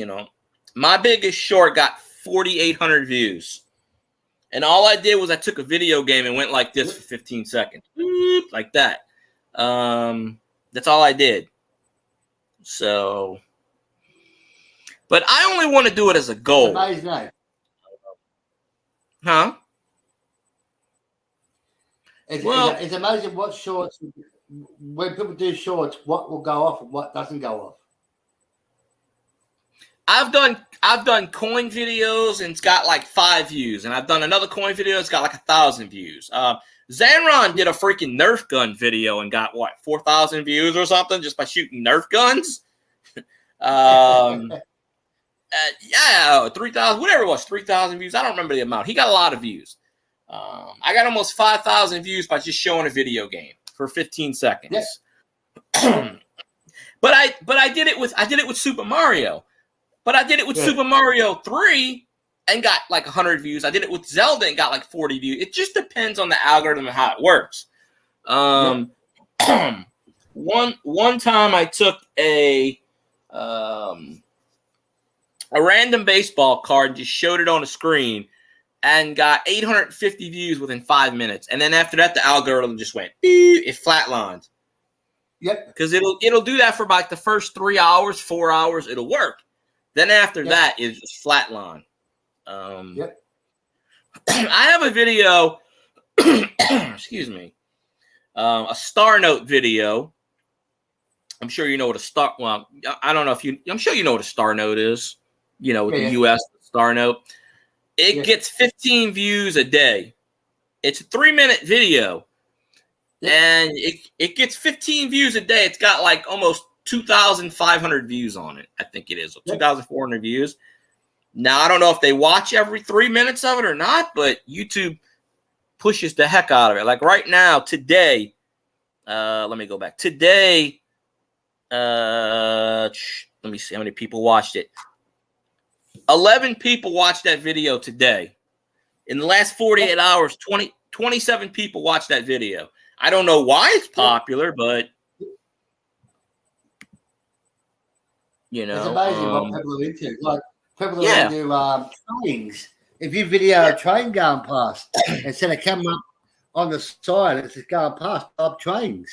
know, my biggest short got 4,800 views. And all I did was I took a video game and went like this for 15 seconds. Like that. That's all I did. So, but I only want to do it as a goal. Amazing. Huh? It's amazing what shorts, when people do shorts, what will go off and what doesn't go off. I've done coin videos and it's got like 5 views, and I've done another coin video it's got like 1,000 views. Zanron did a freaking Nerf gun video and got 4,000 views or something just by shooting Nerf guns. 3,000, whatever it was, 3,000 views. I don't remember the amount. He got a lot of views. I got almost 5,000 views by just showing a video game for 15 seconds. Yeah. But I did it with Super Mario. But I did it with Super Mario 3 and got like 100 views. I did it with Zelda and got like 40 views. It just depends on the algorithm and how it works. One time I took a random baseball card and just showed it on the screen and got 850 views within 5 minutes. And then after that, the algorithm just went beep, it flatlined. Yep. Because it'll do that for like the first 3 hours, 4 hours, it'll work. Then after that, it's just flatline. I have a video, excuse me, a Star Note video. I'm sure you know what I don't know if I'm sure you know what a Star Note is, you know, with the U.S. Star Note. It gets 15 views a day. It's a 3-minute video. And it gets 15 views a day. It's got like almost 2,500 views on it. I think it is 2,400 views. Now I don't know if they watch every 3 minutes of it or not, but YouTube pushes the heck out of it. Like right now, today, let me go back. Today, let me see how many people watched it. 11 people watched that video today. In the last 48 hours, 27 people watched that video. I don't know why it's popular, but you know, it's amazing what people are into. Like people are into trains. If you video a train going past, instead of coming up on the side, it's just going past trains.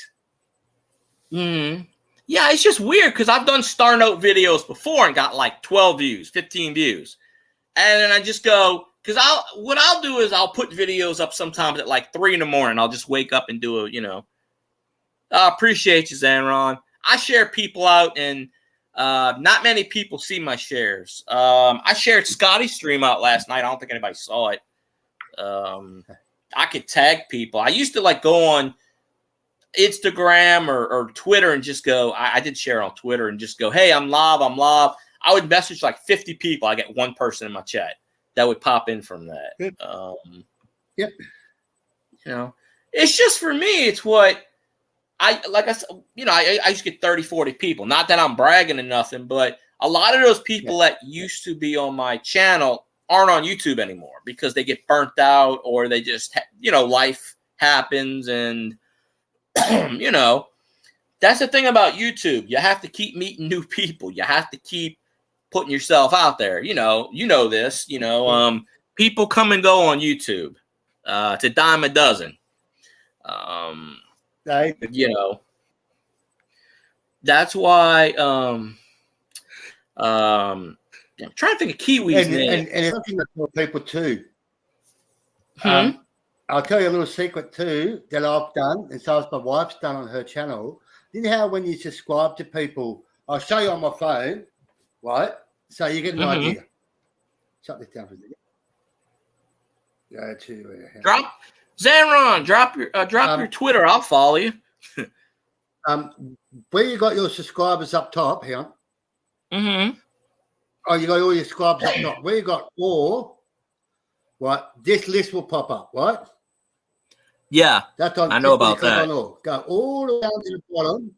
Yeah, it's just weird because I've done Star Note videos before and got like 12 views, 15 views, and then I just go because what I'll do is I'll put videos up sometimes at like 3 a.m. I'll just wake up and do I appreciate you, Zanron. I share people out and. Not many people see my shares. I shared Scotty's stream out last night. I don't think anybody saw it. I could tag people. I used to like go on Instagram or Twitter and just go. I did share on Twitter and just go, hey, I'm live. I would message like 50 people. I get one person in my chat that would pop in from that. Yep. It's just for me. It's what. I used to get 30, 40 people. Not that I'm bragging or nothing, but a lot of those people that used to be on my channel aren't on YouTube anymore because they get burnt out or they just, life happens. And, that's the thing about YouTube. You have to keep meeting new people. You have to keep putting yourself out there. This, people come and go on YouTube. It's a dime a dozen. That's why I'm trying to think of Kiwi's name. And it's something for people too. I'll tell you a little secret too that I've done, and so my wife's done on her channel. You know how when you subscribe to people, I'll show you on my phone, right? So you get an idea. Shut this down for a second. Go to Zanron, drop your Twitter. I'll follow you. Where you got your subscribers up top here? Oh, you got all your subscribers up top. Where you got all? Right, this list will pop up, right? Yeah, that's on. I know about that. Go all the way down to the bottom.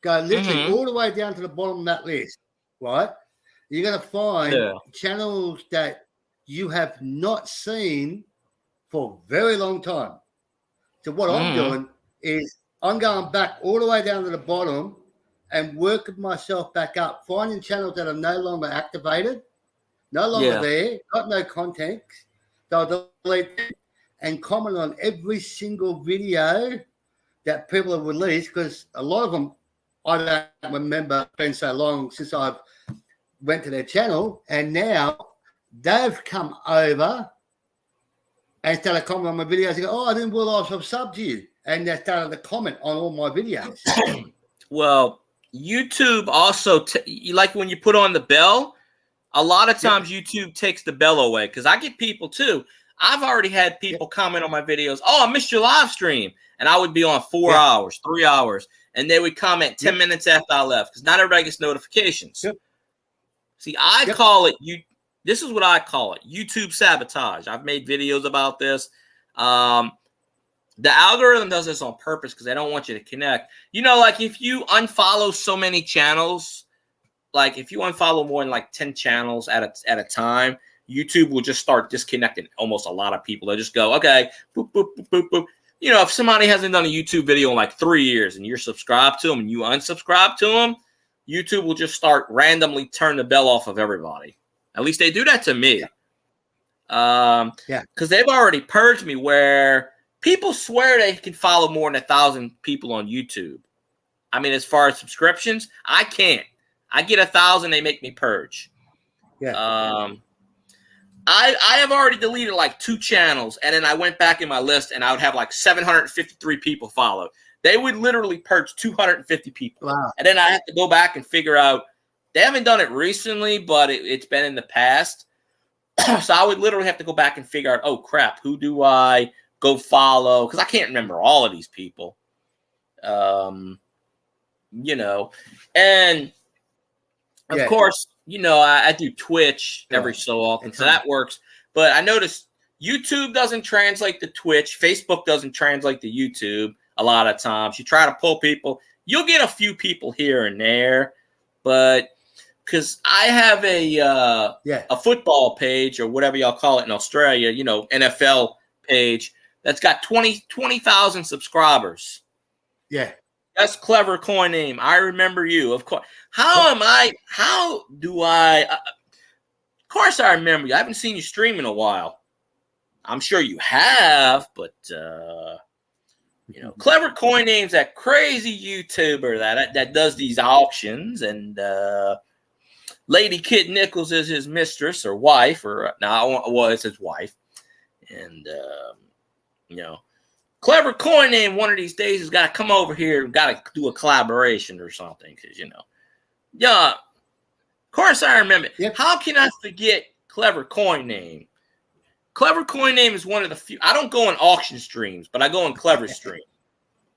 Go literally all the way down to the bottom of that list, right? You're gonna find channels that you have not seen for a very long time. So what I'm doing is I'm going back all the way down to the bottom and working myself back up, finding channels that are no longer activated, no longer there, got no content. So I'll delete them and comment on every single video that people have released because a lot of them I don't remember. It's been so long since I've went to their channel, and now they've come over and started commenting on my videos. They go, oh, I didn't realize I've subbed to you. And they started to comment on all my videos. Well, YouTube also, like when you put on the bell, a lot of times YouTube takes the bell away because I get people too. I've already had people comment on my videos, oh, I missed your live stream. And I would be on 4 hours, 3 hours. And they would comment 10 minutes after I left because not everybody gets notifications. See, I call it this is what I call it, YouTube sabotage. I've made videos about this. The algorithm does this on purpose because they don't want you to connect. Like if you unfollow so many channels, like if you unfollow more than like 10 channels at a time, YouTube will just start disconnecting almost a lot of people. They'll just go, okay, boop, boop, boop, boop, boop. If somebody hasn't done a YouTube video in like 3 years and you're subscribed to them and you unsubscribe to them, YouTube will just start randomly turn the bell off of everybody. At least they do that to me. Because they've already purged me where people swear they can follow more than 1,000 people on YouTube. I mean, as far as subscriptions, I can't. I get 1,000, they make me purge. I have already deleted like 2 channels, and then I went back in my list, and I would have like 753 people follow. They would literally purge 250 people. Wow. And then I have to go back and figure out. They haven't done it recently, but it's been in the past. So I would literally have to go back and figure out, oh, crap, who do I go follow? Because I can't remember all of these people. you know, and of course, you know, I do Twitch every so often, so that works. But I noticed YouTube doesn't translate to Twitch. Facebook doesn't translate to YouTube a lot of times. You try to pull people. You'll get a few people here and there, but because I have a football page or whatever y'all call it in Australia, you know, NFL page that's got 20,000 subscribers. Yeah. That's Clever Coin Name. I remember you, of course. How do I? Of course, I remember you. I haven't seen you stream in a while. I'm sure you have, but you know, Clever Coin Name's that crazy YouTuber that does these auctions, and Lady Kid Nichols is his mistress or wife, or it's his wife, and you know. Clever Coin Name one of these days has got to come over here and got to do a collaboration or something, because, you know. Yeah, of course I remember. Yep. How can I forget Clever Coin Name? Clever Coin Name is one of the few. I don't go on auction streams, but I go on Clever stream.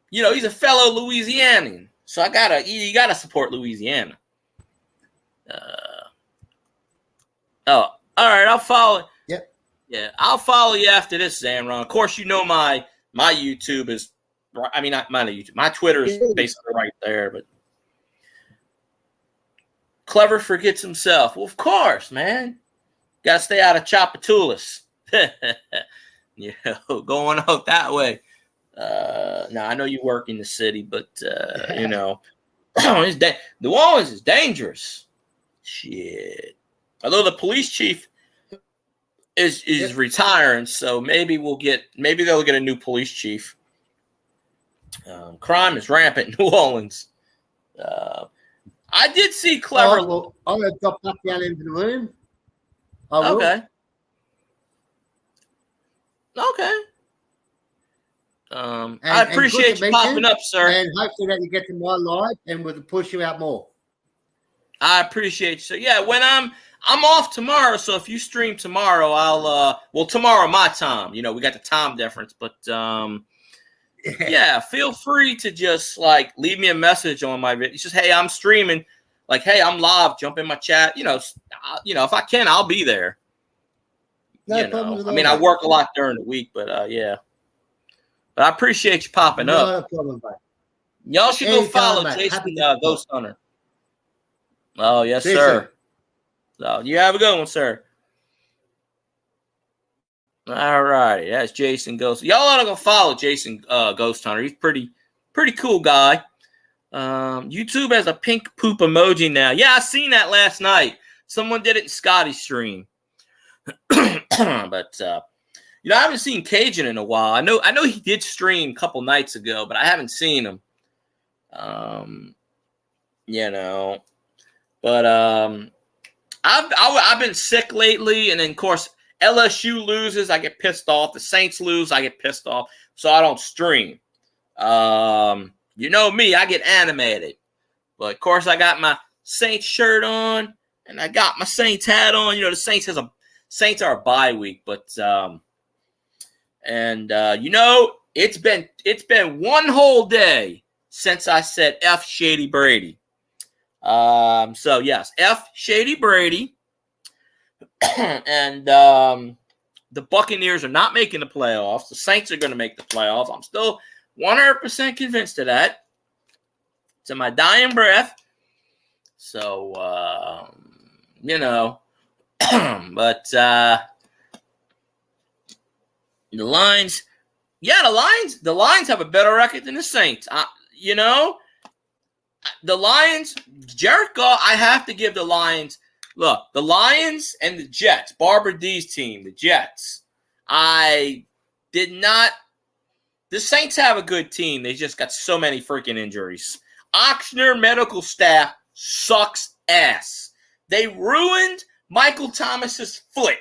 You know, he's a fellow Louisianian, so you gotta support Louisiana. All right, I'll follow. Yep. Yeah, I'll follow you after this, Zanron. Of course, you know my YouTube is, I mean, not my YouTube. My Twitter is basically right there, but Clever forgets himself. Well, of course, man. Got to stay out of Chapatulas. You know, going out that way. Now, I know you work in the city, but, you know, New Orleans is dangerous. Shit. Although the police chief is retiring, so maybe they'll get a new police chief. Crime is rampant in New Orleans. I did see Clever. I'm going to drop back down into the room. Okay. I appreciate you popping up, sir. And hopefully that you get to my live, and we'll push you out more. I appreciate you. So yeah, when I'm off tomorrow, so if you stream tomorrow, I'll tomorrow my time. You know, we got the time difference, but yeah, feel free to just like leave me a message on my video. It's just, hey, I'm streaming. Like, hey, I'm live. Jump in my chat. You know, if I can, I'll be there. No problem. I mean, I work a lot during the week, but yeah. But I appreciate you popping up. No problem, mate. Y'all should go follow Jason Ghost Hunter. Oh, yes, sir. So you have a good one, sir. All right, that's Jason Ghost. Y'all ought to go follow Jason Ghost Hunter. He's pretty cool guy. YouTube has a pink poop emoji now. Yeah, I seen that last night. Someone did it in Scotty's stream. But you know, I haven't seen Cajun in a while. I know he did stream a couple nights ago, but I haven't seen him. You know, but I've been sick lately, and then of course LSU loses, I get pissed off. The Saints lose, I get pissed off, so I don't stream. You know me, I get animated. But of course, I got my Saints shirt on, and I got my Saints hat on. You know, the Saints are a bye week, but you know, it's been one whole day since I said F Shady Brady. So yes, F Shady Brady. And the Buccaneers are not making the playoffs. The Saints are going to make the playoffs. I'm still 100% convinced of that. To my dying breath. So, you know, but the Lions, the Lions have a better record than the Saints. You know, the Lions, Jared Goff, I have to give the Lions. Look, the Lions and the Jets, Barbara D's team, the Jets. The Saints have a good team. They just got so many freaking injuries. Ochsner medical staff sucks ass. They ruined Michael Thomas's foot.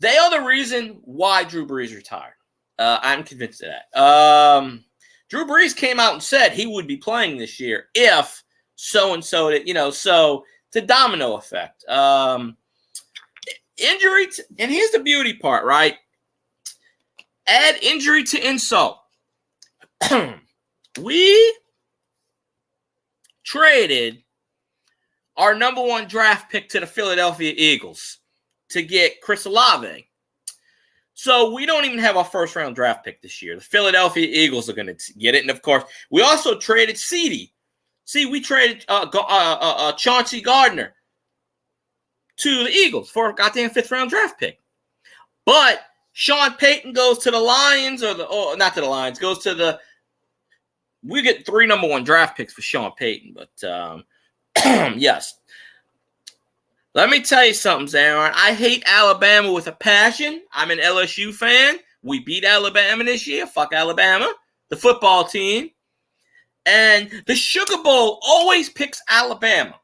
They are the reason why Drew Brees retired. I'm convinced of that. Drew Brees came out and said he would be playing this year if so-and-so, you know, so it's a domino effect. Injury, and here's the beauty part, right? Add injury to insult. We traded our number 1 draft pick to the Philadelphia Eagles to get Chris Olave. So we don't even have our first-round draft pick this year. The Philadelphia Eagles are going to get it. And, of course, we also traded CeeDee. See, we traded Chauncey Gardner to the Eagles for a goddamn 5th-round draft pick. But Sean Payton goes to the Lions, not to the Lions, goes to the – we get 3 number 1 draft picks for Sean Payton. But, yes. Let me tell you something, Aaron. I hate Alabama with a passion. I'm an LSU fan. We beat Alabama this year. Fuck Alabama, the football team. And the Sugar Bowl always picks Alabama.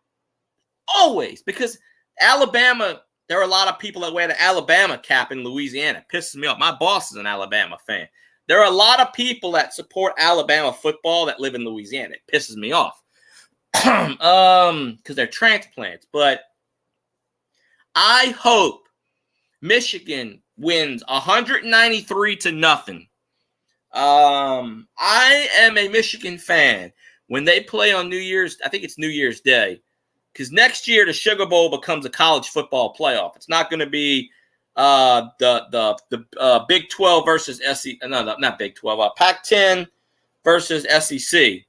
Always. Because Alabama, there are a lot of people that wear the Alabama cap in Louisiana. It pisses me off. My boss is an Alabama fan. There are a lot of people that support Alabama football that live in Louisiana. It pisses me off. Because they're transplants. But I hope Michigan wins 193-0. I am a Michigan fan when they play on New Year's. I think it's New Year's Day, because next year the Sugar Bowl becomes a college football playoff. It's not going to be the Big 12 versus SEC. No, not Big 12. Pac-10 versus SEC.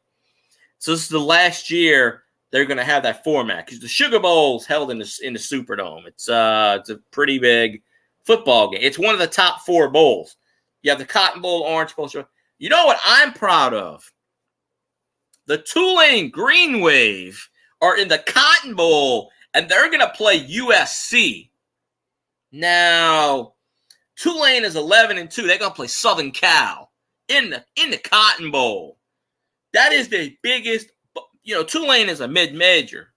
So this is the last year they're going to have that format, because the Sugar Bowl is held in the Superdome. It's a pretty big football game. It's one of the top 4 bowls. You have the Cotton Bowl, Orange Bowl. You know what I'm proud of? The Tulane Green Wave are in the Cotton Bowl, and they're going to play USC. Now, Tulane is 11-2. They're going to play Southern Cal in the Cotton Bowl. That is the biggest. Tulane is a mid-major.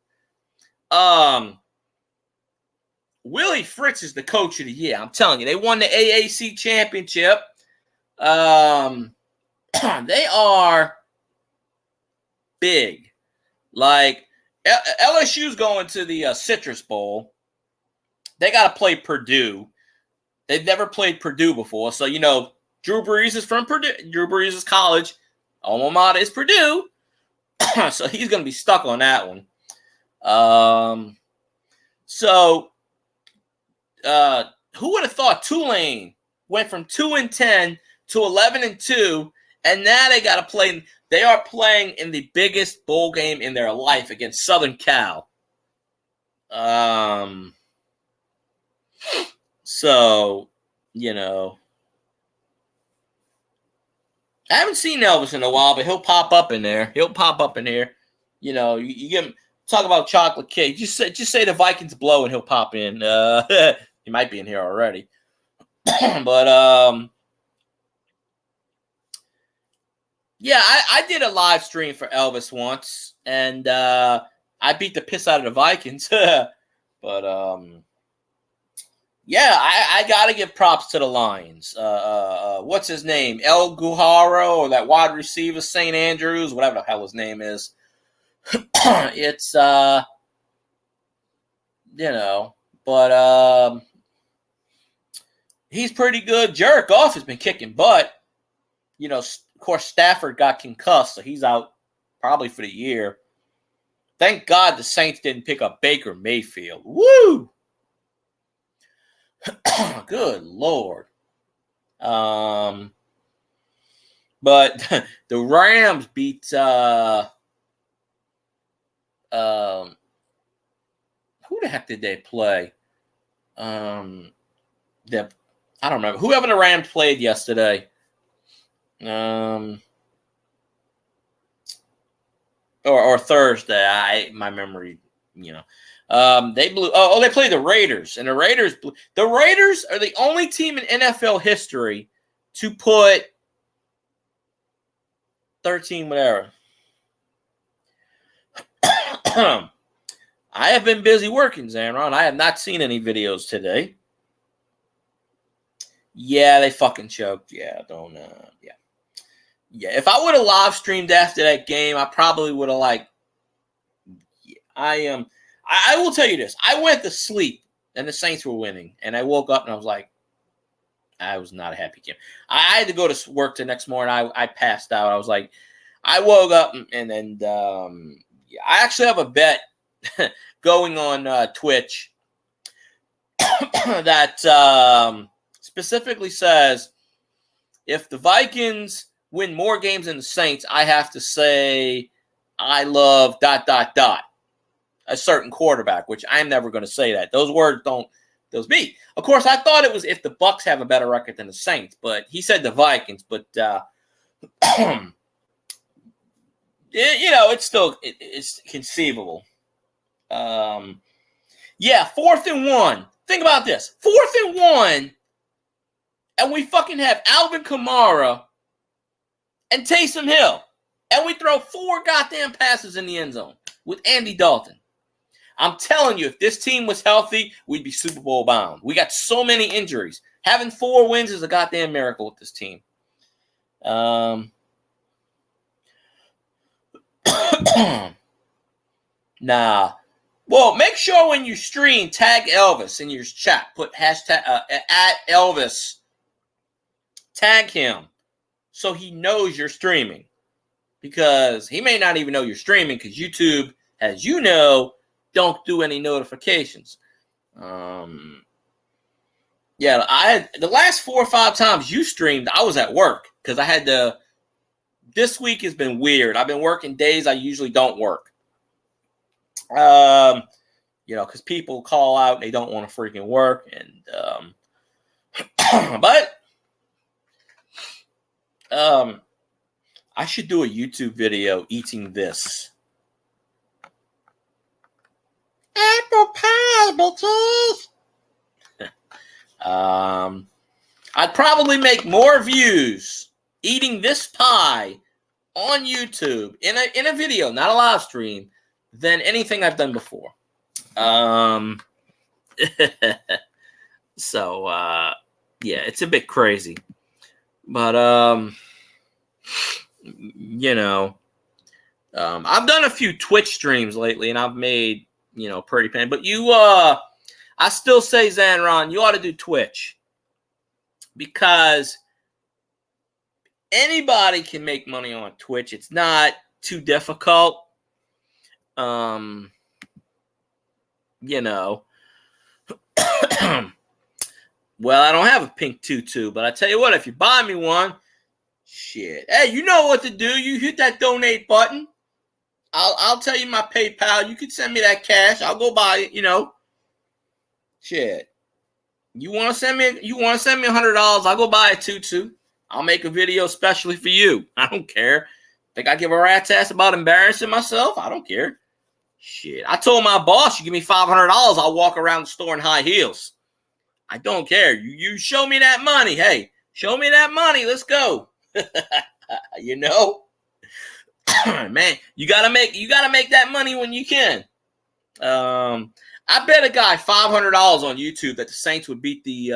Willie Fritz is the coach of the year. I'm telling you, they won the AAC championship. They are big. Like, LSU's going to the Citrus Bowl. They got to play Purdue. They've never played Purdue before. So, Drew Brees is from Purdue. Drew Brees is college. Alma mater is Purdue. So he's going to be stuck on that one. Who would have thought Tulane went from 2-10 to 11-2, and now they got to play. They are playing in the biggest bowl game in their life against Southern Cal. I haven't seen Elvis in a while, but he'll pop up in there. He'll pop up in here. You give him, talk about chocolate cake. Just say the Vikings blow, and he'll pop in. He might be in here already. But yeah, I did a live stream for Elvis once, and I beat the piss out of the Vikings. But yeah, I got to give props to the Lions. What's his name? El Guharo, or that wide receiver, St. Andrews, whatever the hell his name is. It's, but he's pretty good. Jared Goff has been kicking butt. Of course, Stafford got concussed, so he's out probably for the year. Thank God the Saints didn't pick up Baker Mayfield. Woo! Good Lord. But the Rams beat who the heck did they play? I don't remember. Whoever the Rams played yesterday. Or Thursday. My memory, they blew. They played the Raiders, and the Raiders blew. The Raiders are the only team in NFL history to put 13 whatever. I have been busy working, Zanron. I have not seen any videos today. Yeah, they fucking choked. Yeah, don't. Yeah. If I would have live streamed after that game, I probably would have I will tell you this. I went to sleep and the Saints were winning, and I woke up and I was like, I was not a happy camp. I had to go to work the next morning. I passed out. I was like, I woke up and then I actually have a bet going on Twitch that specifically says if the Vikings win more games than the Saints, I have to say I love ... a certain quarterback, which I'm never going to say that. Those words don't those be. Of course, I thought it was if the Bucks have a better record than the Saints, but he said the Vikings. But it's still it's conceivable. 4th and 1. Think about this: 4th and 1, and we fucking have Alvin Kamara and Taysom Hill, and we throw 4 goddamn passes in the end zone with Andy Dalton. I'm telling you, if this team was healthy, we'd be Super Bowl bound. We got so many injuries. Having 4 wins is a goddamn miracle with this team. Nah. Well, make sure when you stream, tag Elvis in your chat. Put hashtag at Elvis. Tag him so he knows you're streaming. Because he may not even know you're streaming because YouTube, as you know, don't do any notifications. The last 4 or 5 times you streamed, I was at work because I had to. This week has been weird. I've been working days I usually don't work. Because people call out, they don't want to freaking work, and I should do a YouTube video eating this. Apple pie, bitches. I'd probably make more views eating this pie on YouTube in a video, not a live stream, than anything I've done before. It's a bit crazy, but I've done a few Twitch streams lately, and I've made pretty penny. But I still say, Zanron, you ought to do Twitch because anybody can make money on Twitch. It's not too difficult. Well, I don't have a pink tutu, but I tell you what, if you buy me one, shit. Hey, you know what to do. You hit that donate button. I'll tell you my PayPal. You can send me that cash. I'll go buy it, Shit. You want to send me $100, I'll go buy a tutu. I'll make a video especially for you. I don't care. Think I give a rat's ass about embarrassing myself? I don't care. Shit. I told my boss, you give me $500, I'll walk around the store in high heels. I don't care. You show me that money. Hey, show me that money. Let's go. Man, you gotta make that money when you can. I bet a guy $500 on YouTube that the Saints would beat the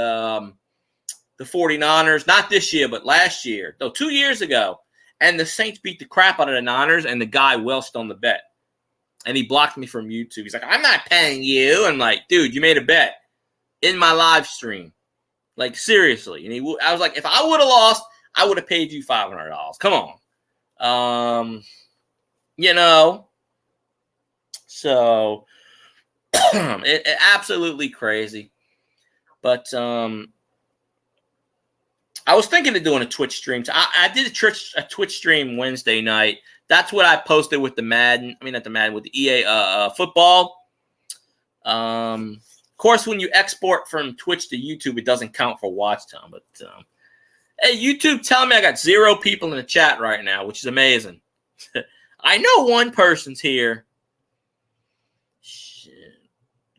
49ers, not this year, but last year. No, 2 years ago. And the Saints beat the crap out of the Niners, and the guy welched on the bet. And he blocked me from YouTube. He's like, I'm not paying you. I'm like, dude, you made a bet in my live stream. Like, seriously. And I was like, if I would have lost, I would have paid you $500. Come on. So it absolutely crazy. But I was thinking of doing a Twitch stream. I did a Twitch stream Wednesday night. That's what I posted with the Madden. I mean, not the Madden, with the EA football. Of course, when you export from Twitch to YouTube, it doesn't count for watch time. But hey, YouTube telling me I got 0 people in the chat right now, which is amazing. I know one person's here. Shit.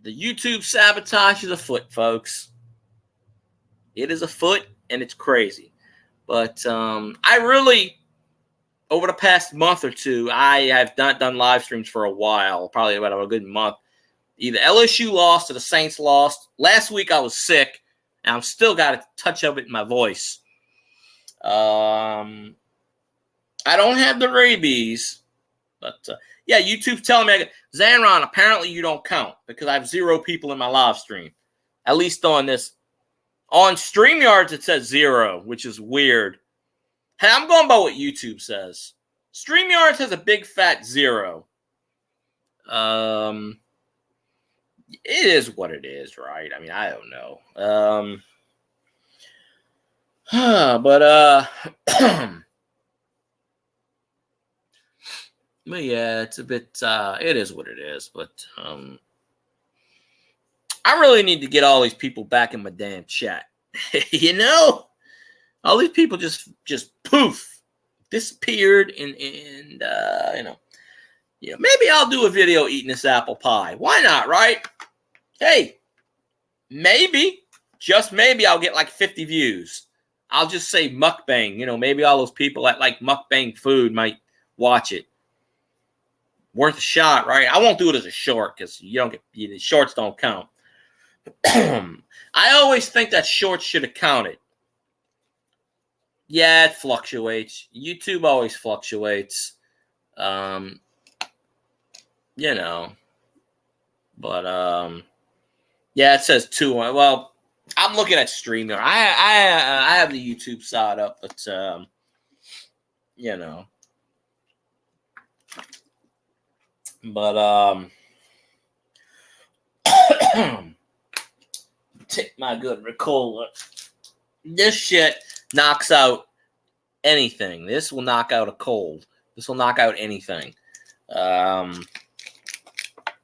The YouTube sabotage is afoot, folks. It is afoot, and it's crazy. But I really, over the past month or two, I have not done live streams for a while, probably about a good month. Either LSU lost or the Saints lost. Last week I was sick, and I've still got a touch of it in my voice. I don't have the rabies, but YouTube telling me, Zanron, apparently you don't count because I have 0 people in my live stream. At least on this. On StreamYards, it says 0, which is weird. Hey, I'm going by what YouTube says. StreamYards has a big fat 0. It is what it is, right? I mean, I don't know. But but yeah, it's a bit. It is what it is. But I really need to get all these people back in my damn chat. You know, all these people just poof, disappeared, and you know, maybe I'll do a video eating this apple pie. Why not, right? Hey, maybe, just maybe, I'll get like 50 views. I'll just say mukbang. You know, maybe all those people that like mukbang food might watch it. Worth a shot, right? I won't do it as a short because shorts don't count. I always think that shorts should have counted. Yeah, it fluctuates. YouTube always fluctuates. You know. But yeah, it says 2. Well, I'm looking at StreamYard. I have the YouTube side up, but you know. But take my good Ricola. This shit knocks out anything. This will knock out a cold. This will knock out anything.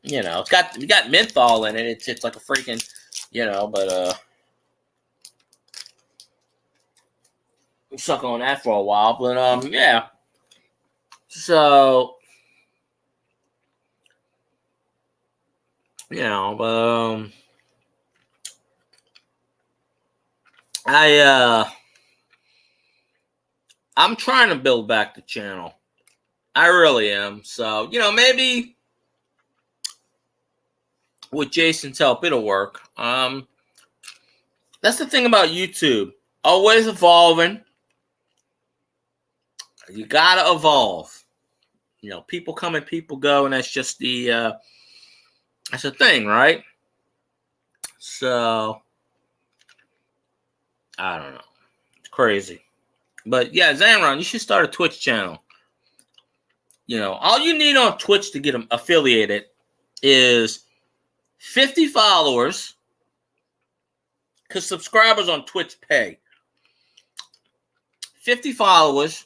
You know, we got menthol in it. It's like a freaking, you know, but we'll suck on that for a while. But yeah. So you know, but I'm trying to build back the channel. I really am. So, you know, maybe with Jason's help, it'll work. That's the thing about YouTube. Always evolving. You gotta evolve. You know, people come and people go, and that's just the that's the thing, right? So I don't know. It's crazy. But yeah, Zanron, you should start a Twitch channel. You know, all you need on Twitch to get them affiliated is 50 followers, because subscribers on Twitch pay. 50 followers.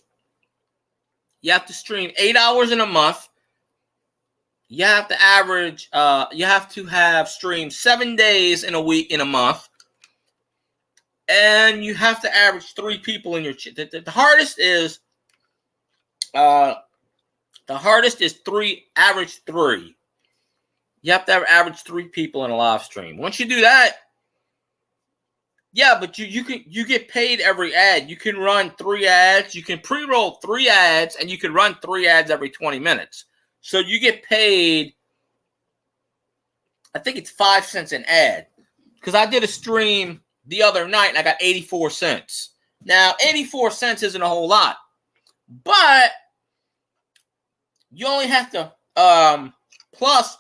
You have to stream 8 hours in a month. You have to average, you have to have streamed 7 days in a week in a month. And you have to average 3 people in your chat. The hardest is average 3. You have to have average 3 people in a live stream. Once you do that, yeah, but you get paid every ad. You can run 3 ads. You can pre-roll 3 ads, and you can run 3 ads every 20 minutes. So you get paid, I think it's 5 cents an ad. Because I did a stream the other night, and I got 84 cents. Now, 84 cents isn't a whole lot. But you only have to, plus,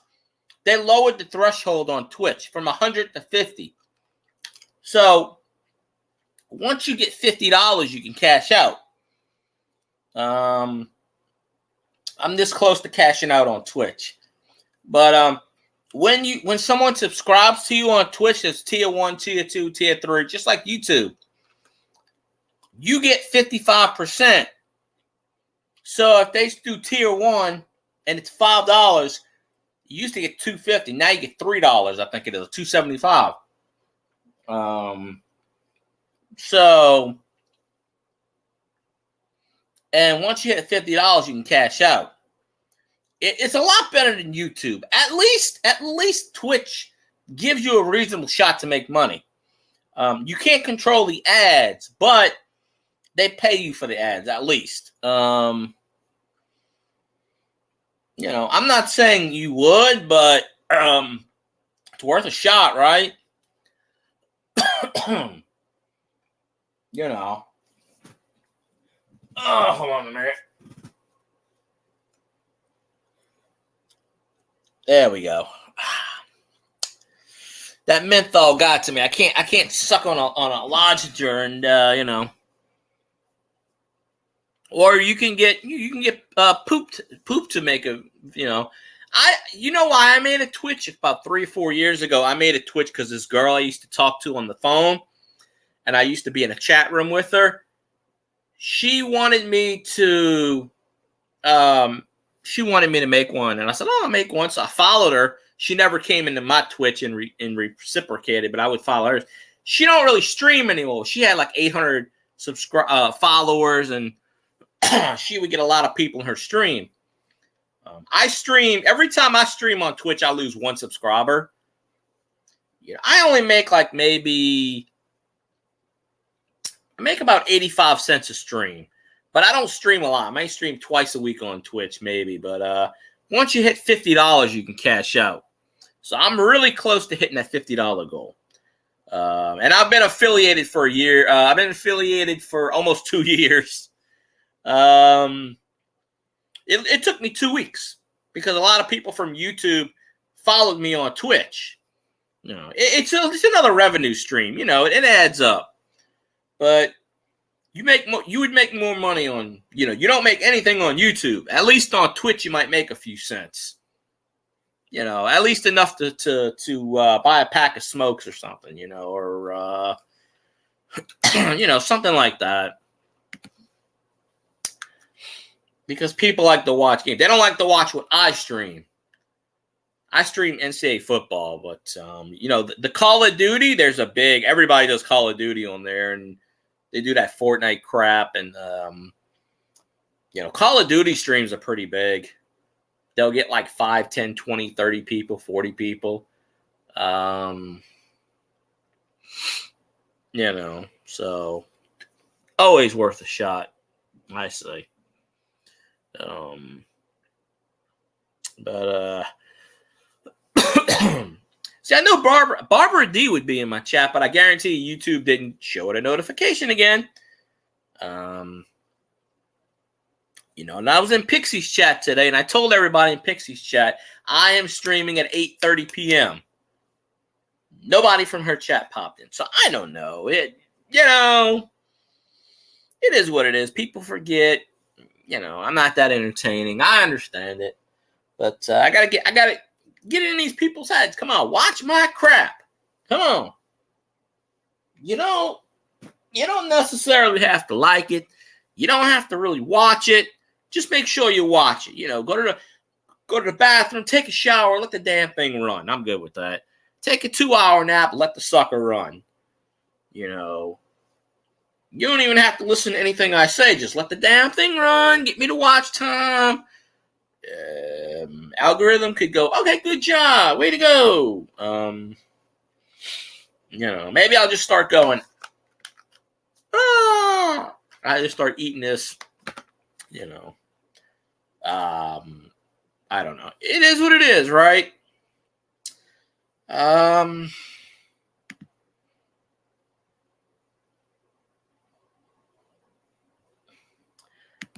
they lowered the threshold on Twitch from 100 to 50. So, once you get $50, you can cash out. I'm this close to cashing out on Twitch. But when someone subscribes to you on Twitch, it's tier 1, tier 2, tier 3, just like YouTube, you get 55%. So if they do tier 1 and it's $5, you used to get $2.50. Now you get $3. I think it is $2.75. So, and once you hit $50, you can cash out. It's a lot better than YouTube. At least Twitch gives you a reasonable shot to make money. You can't control the ads, but they pay you for the ads at least. You know, I'm not saying you would, but it's worth a shot, right? You know. Oh, hold on a minute. There we go. That menthol got to me. I can't suck on a lozenger and you know. Or you can get poop to make a, you know. You know why I made a Twitch about 3 or 4 years ago? I made a Twitch because this girl I used to talk to on the phone, and I used to be in a chat room with her. She wanted me to, make one, and I said, "Oh, I'll make one." So I followed her. She never came into my Twitch and reciprocated, but I would follow hers. She don't really stream anymore. She had like 800 followers, and she would get a lot of people in her stream. I stream every time I stream on Twitch, I lose 1 subscriber. I only make I make about 85 cents a stream, but I don't stream a lot. I may stream twice a week on Twitch, maybe. But once you hit $50, you can cash out. So I'm really close to hitting that $50 goal. And I've been affiliated for a year. I've been affiliated for almost 2 years. It took me 2 weeks because a lot of people from YouTube followed me on Twitch. It's another revenue stream. It adds up. But you would make more money on, you don't make anything on YouTube. At least on Twitch, you might make a few cents. At least enough to buy a pack of smokes or something, or something like that. Because people like to watch games. They don't like to watch what I stream. I stream NCAA football, but the Call of Duty, everybody does Call of Duty on there, and they do that Fortnite crap, and Call of Duty streams are pretty big. They'll get like 5, 10, 20, 30 people, 40 people. So always worth a shot, I say. See, I know Barbara D would be in my chat, but I guarantee YouTube didn't show it a notification again. And I was in Pixie's chat today, and I told everybody in Pixie's chat, I am streaming at 8:30 p.m. Nobody from her chat popped in, so I don't know. It is what it is. People forget. I'm not that entertaining. I understand it, but I gotta get in these people's heads. Come on, watch my crap. Come on. You don't necessarily have to like it. You don't have to really watch it. Just make sure you watch it. Go to the bathroom, take a shower, let the damn thing run. I'm good with that. Take a 2-hour nap, let the sucker run. You don't even have to listen to anything I say. Just let the damn thing run. Get me to watch time. Algorithm could go, okay, good job. Way to go. Maybe I'll just start going, I just start eating this, I don't know. It is what it is, right?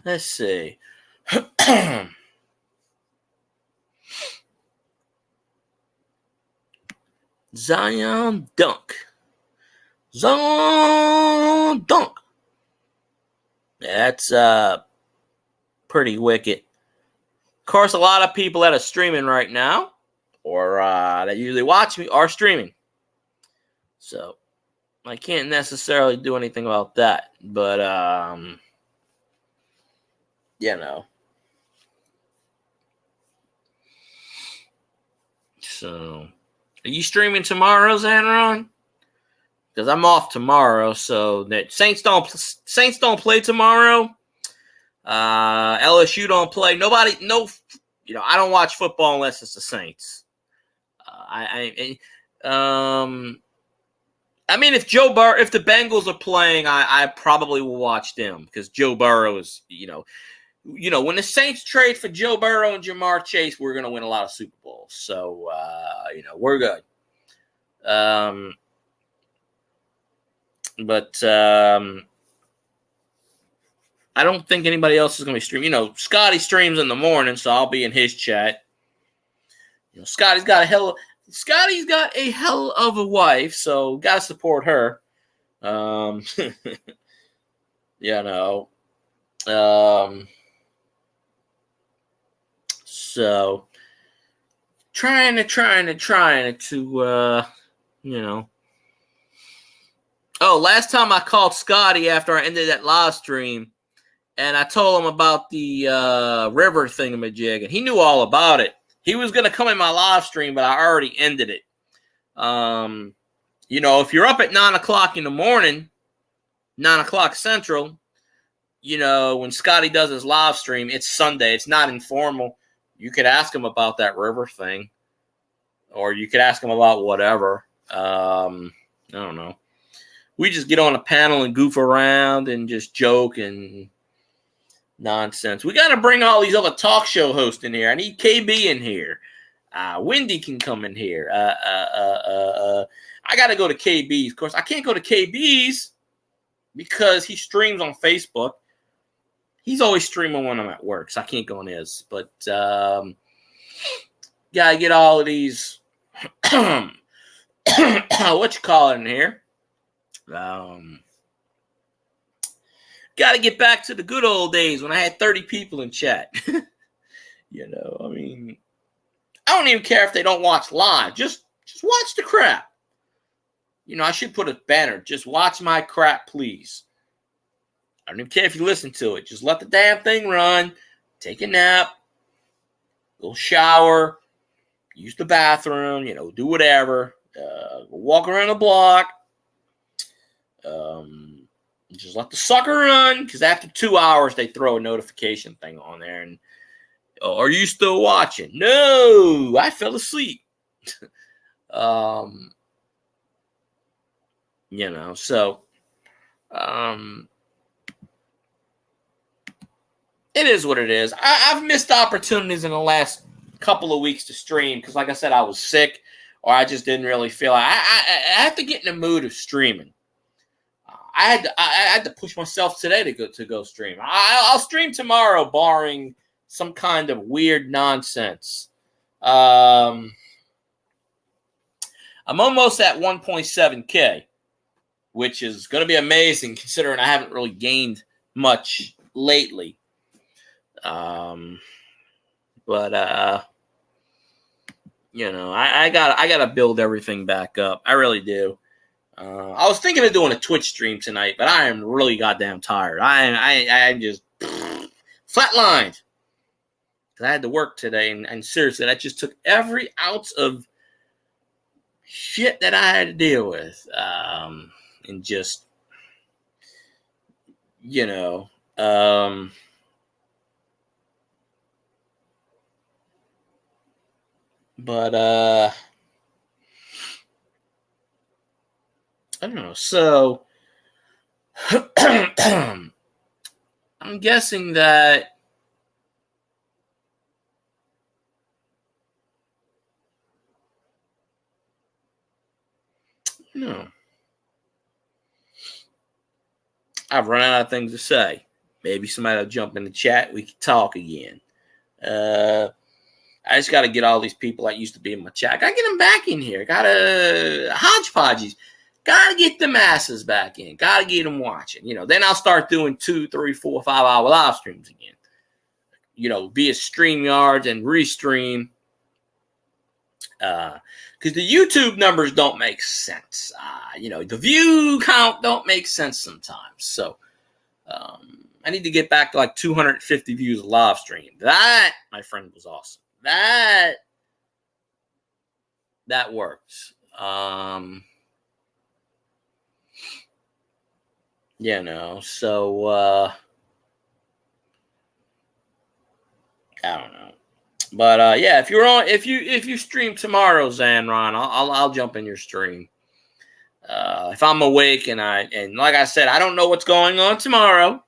Let's see. Zion Dunk. That's pretty wicked. Of course, a lot of people that are streaming right now, or that usually watch me, are streaming. So I can't necessarily do anything about that. But So, are you streaming tomorrow, Xanron? Because I'm off tomorrow, so that Saints don't play tomorrow. LSU don't play. I don't watch football unless it's the Saints. If the Bengals are playing, I probably will watch them because Joe Burrow is, when the Saints trade for Joe Burrow and Jamar Chase, we're going to win a lot of Super Bowls. So, we're good. But I don't think anybody else is going to be streaming. Scotty streams in the morning, so I'll be in his chat. Scotty's got a hell of a wife, so got to support her. So trying to you know. Oh, last time I called Scotty after I ended that live stream, and I told him about the river thingamajig, and he knew all about it. He was going to come in my live stream, but I already ended it. You know, if you're up at 9 o'clock in the morning, 9 o'clock Central, you know, when Scotty does his live stream, it's Sunday. It's not informal. You could ask him about that river thing, or you could ask him about whatever. I don't know. We just get on a panel and goof around and just joke and nonsense. We got to bring all these other talk show hosts in here. I need KB in here. Wendy can come in here. I got to go to KB's. Of course, I can't go to KB's because he streams on Facebook. He's always streaming when I'm at work, so I can't go on his. But got to get all of these, what you call it in here? Got to get back to the good old days when I had 30 people in chat. You know, I mean, I don't even care if they don't watch live. Just watch the crap. You know, I should put a banner. Just watch my crap, please. I don't even care if you listen to it. Just let the damn thing run. Take a nap. Go shower. Use the bathroom. You know, do whatever. Walk around the block. Just let the sucker run, because after 2 hours they throw a notification thing on there and, oh, are you still watching? No, I fell asleep. You know, so it is what it is. I've missed opportunities in the last couple of weeks to stream because, like I said, I was sick or I just didn't really feel I have to get in the mood of streaming. I had to push myself today to go stream. I'll stream tomorrow, barring some kind of weird nonsense. I'm almost at 1.7K, which is going to be amazing considering I haven't really gained much lately. But you know, I gotta build everything back up. I really do. I was thinking of doing a Twitch stream tonight, but I am really goddamn tired. I'm just flatlined. I had to work today, and seriously, that just took every ounce of shit that I had to deal with. And just, you know, but I don't know. So I'm guessing that I've run out of things to say. Maybe somebody will jump in the chat. We can talk again. I just got to get all these people that used to be in my chat. Got to get them back in here. Got to hodgepodges. Got to get the masses back in. Got to get them watching. You know, then I'll start doing 2, 3, 4, 5 hour live streams again. You know, via StreamYards and restream. Because the YouTube numbers don't make sense. You know, the view count don't make sense sometimes. So I need to get back to like 250 views live stream. That, my friend, was awesome. That works. You know, so I don't know. But yeah, if you stream tomorrow, Zanron, I'll jump in your stream. If I'm awake and like I said, I don't know what's going on tomorrow.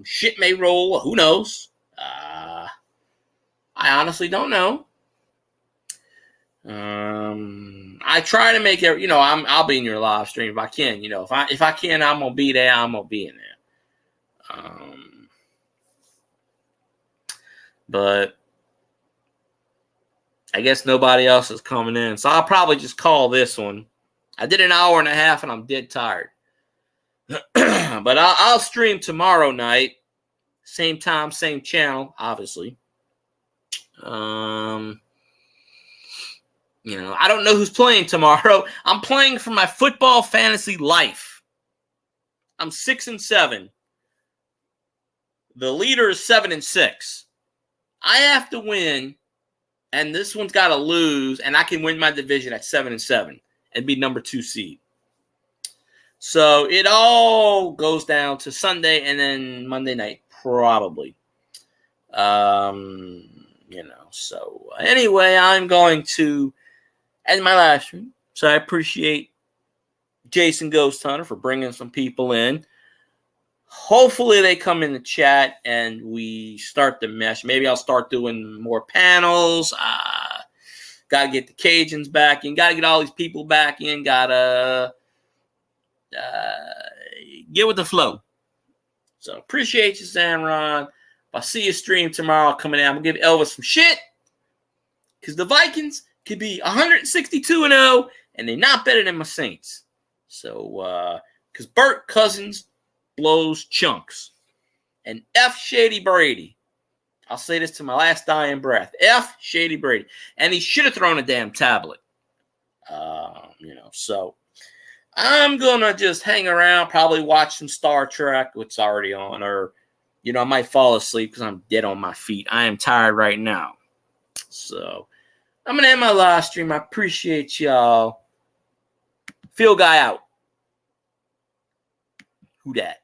Shit may roll. Who knows? I honestly don't know. I try to make it. You know, I'll be in your live stream if I can. You know, if I can, I'm gonna be there. I'm gonna be in there. But I guess nobody else is coming in, so I'll probably just call this one. I did an hour and a half, and I'm dead tired. But I'll stream tomorrow night, same time, same channel, obviously. I don't know who's playing tomorrow. I'm playing for my football fantasy life. I'm 6-7. The leader is 7-6. I have to win, and this one's got to lose, and I can win my division at 7-7 and be number 2 seed. So it all goes down to Sunday and then Monday night, probably. So anyway, I'm going to end my live stream. So I appreciate Jason Ghost Hunter for bringing some people in. Hopefully they come in the chat and we start the mesh. Maybe I'll start doing more panels. Got to get the Cajuns back in. Got to get all these people back in. Got to get with the flow. So appreciate you, Zanron. If I see you stream tomorrow coming out, I'm going to give Elvis some shit. Because the Vikings could be 162-0, and they're not better than my Saints. So, because Burt Cousins blows chunks. And F. Shady Brady. I'll say this to my last dying breath. F. Shady Brady. And he should have thrown a damn tablet. So I'm going to just hang around, probably watch some Star Trek, which is already on, or, I might fall asleep because I'm dead on my feet. I am tired right now. So I'm going to end my live stream. I appreciate y'all. Field guy out. Who dat?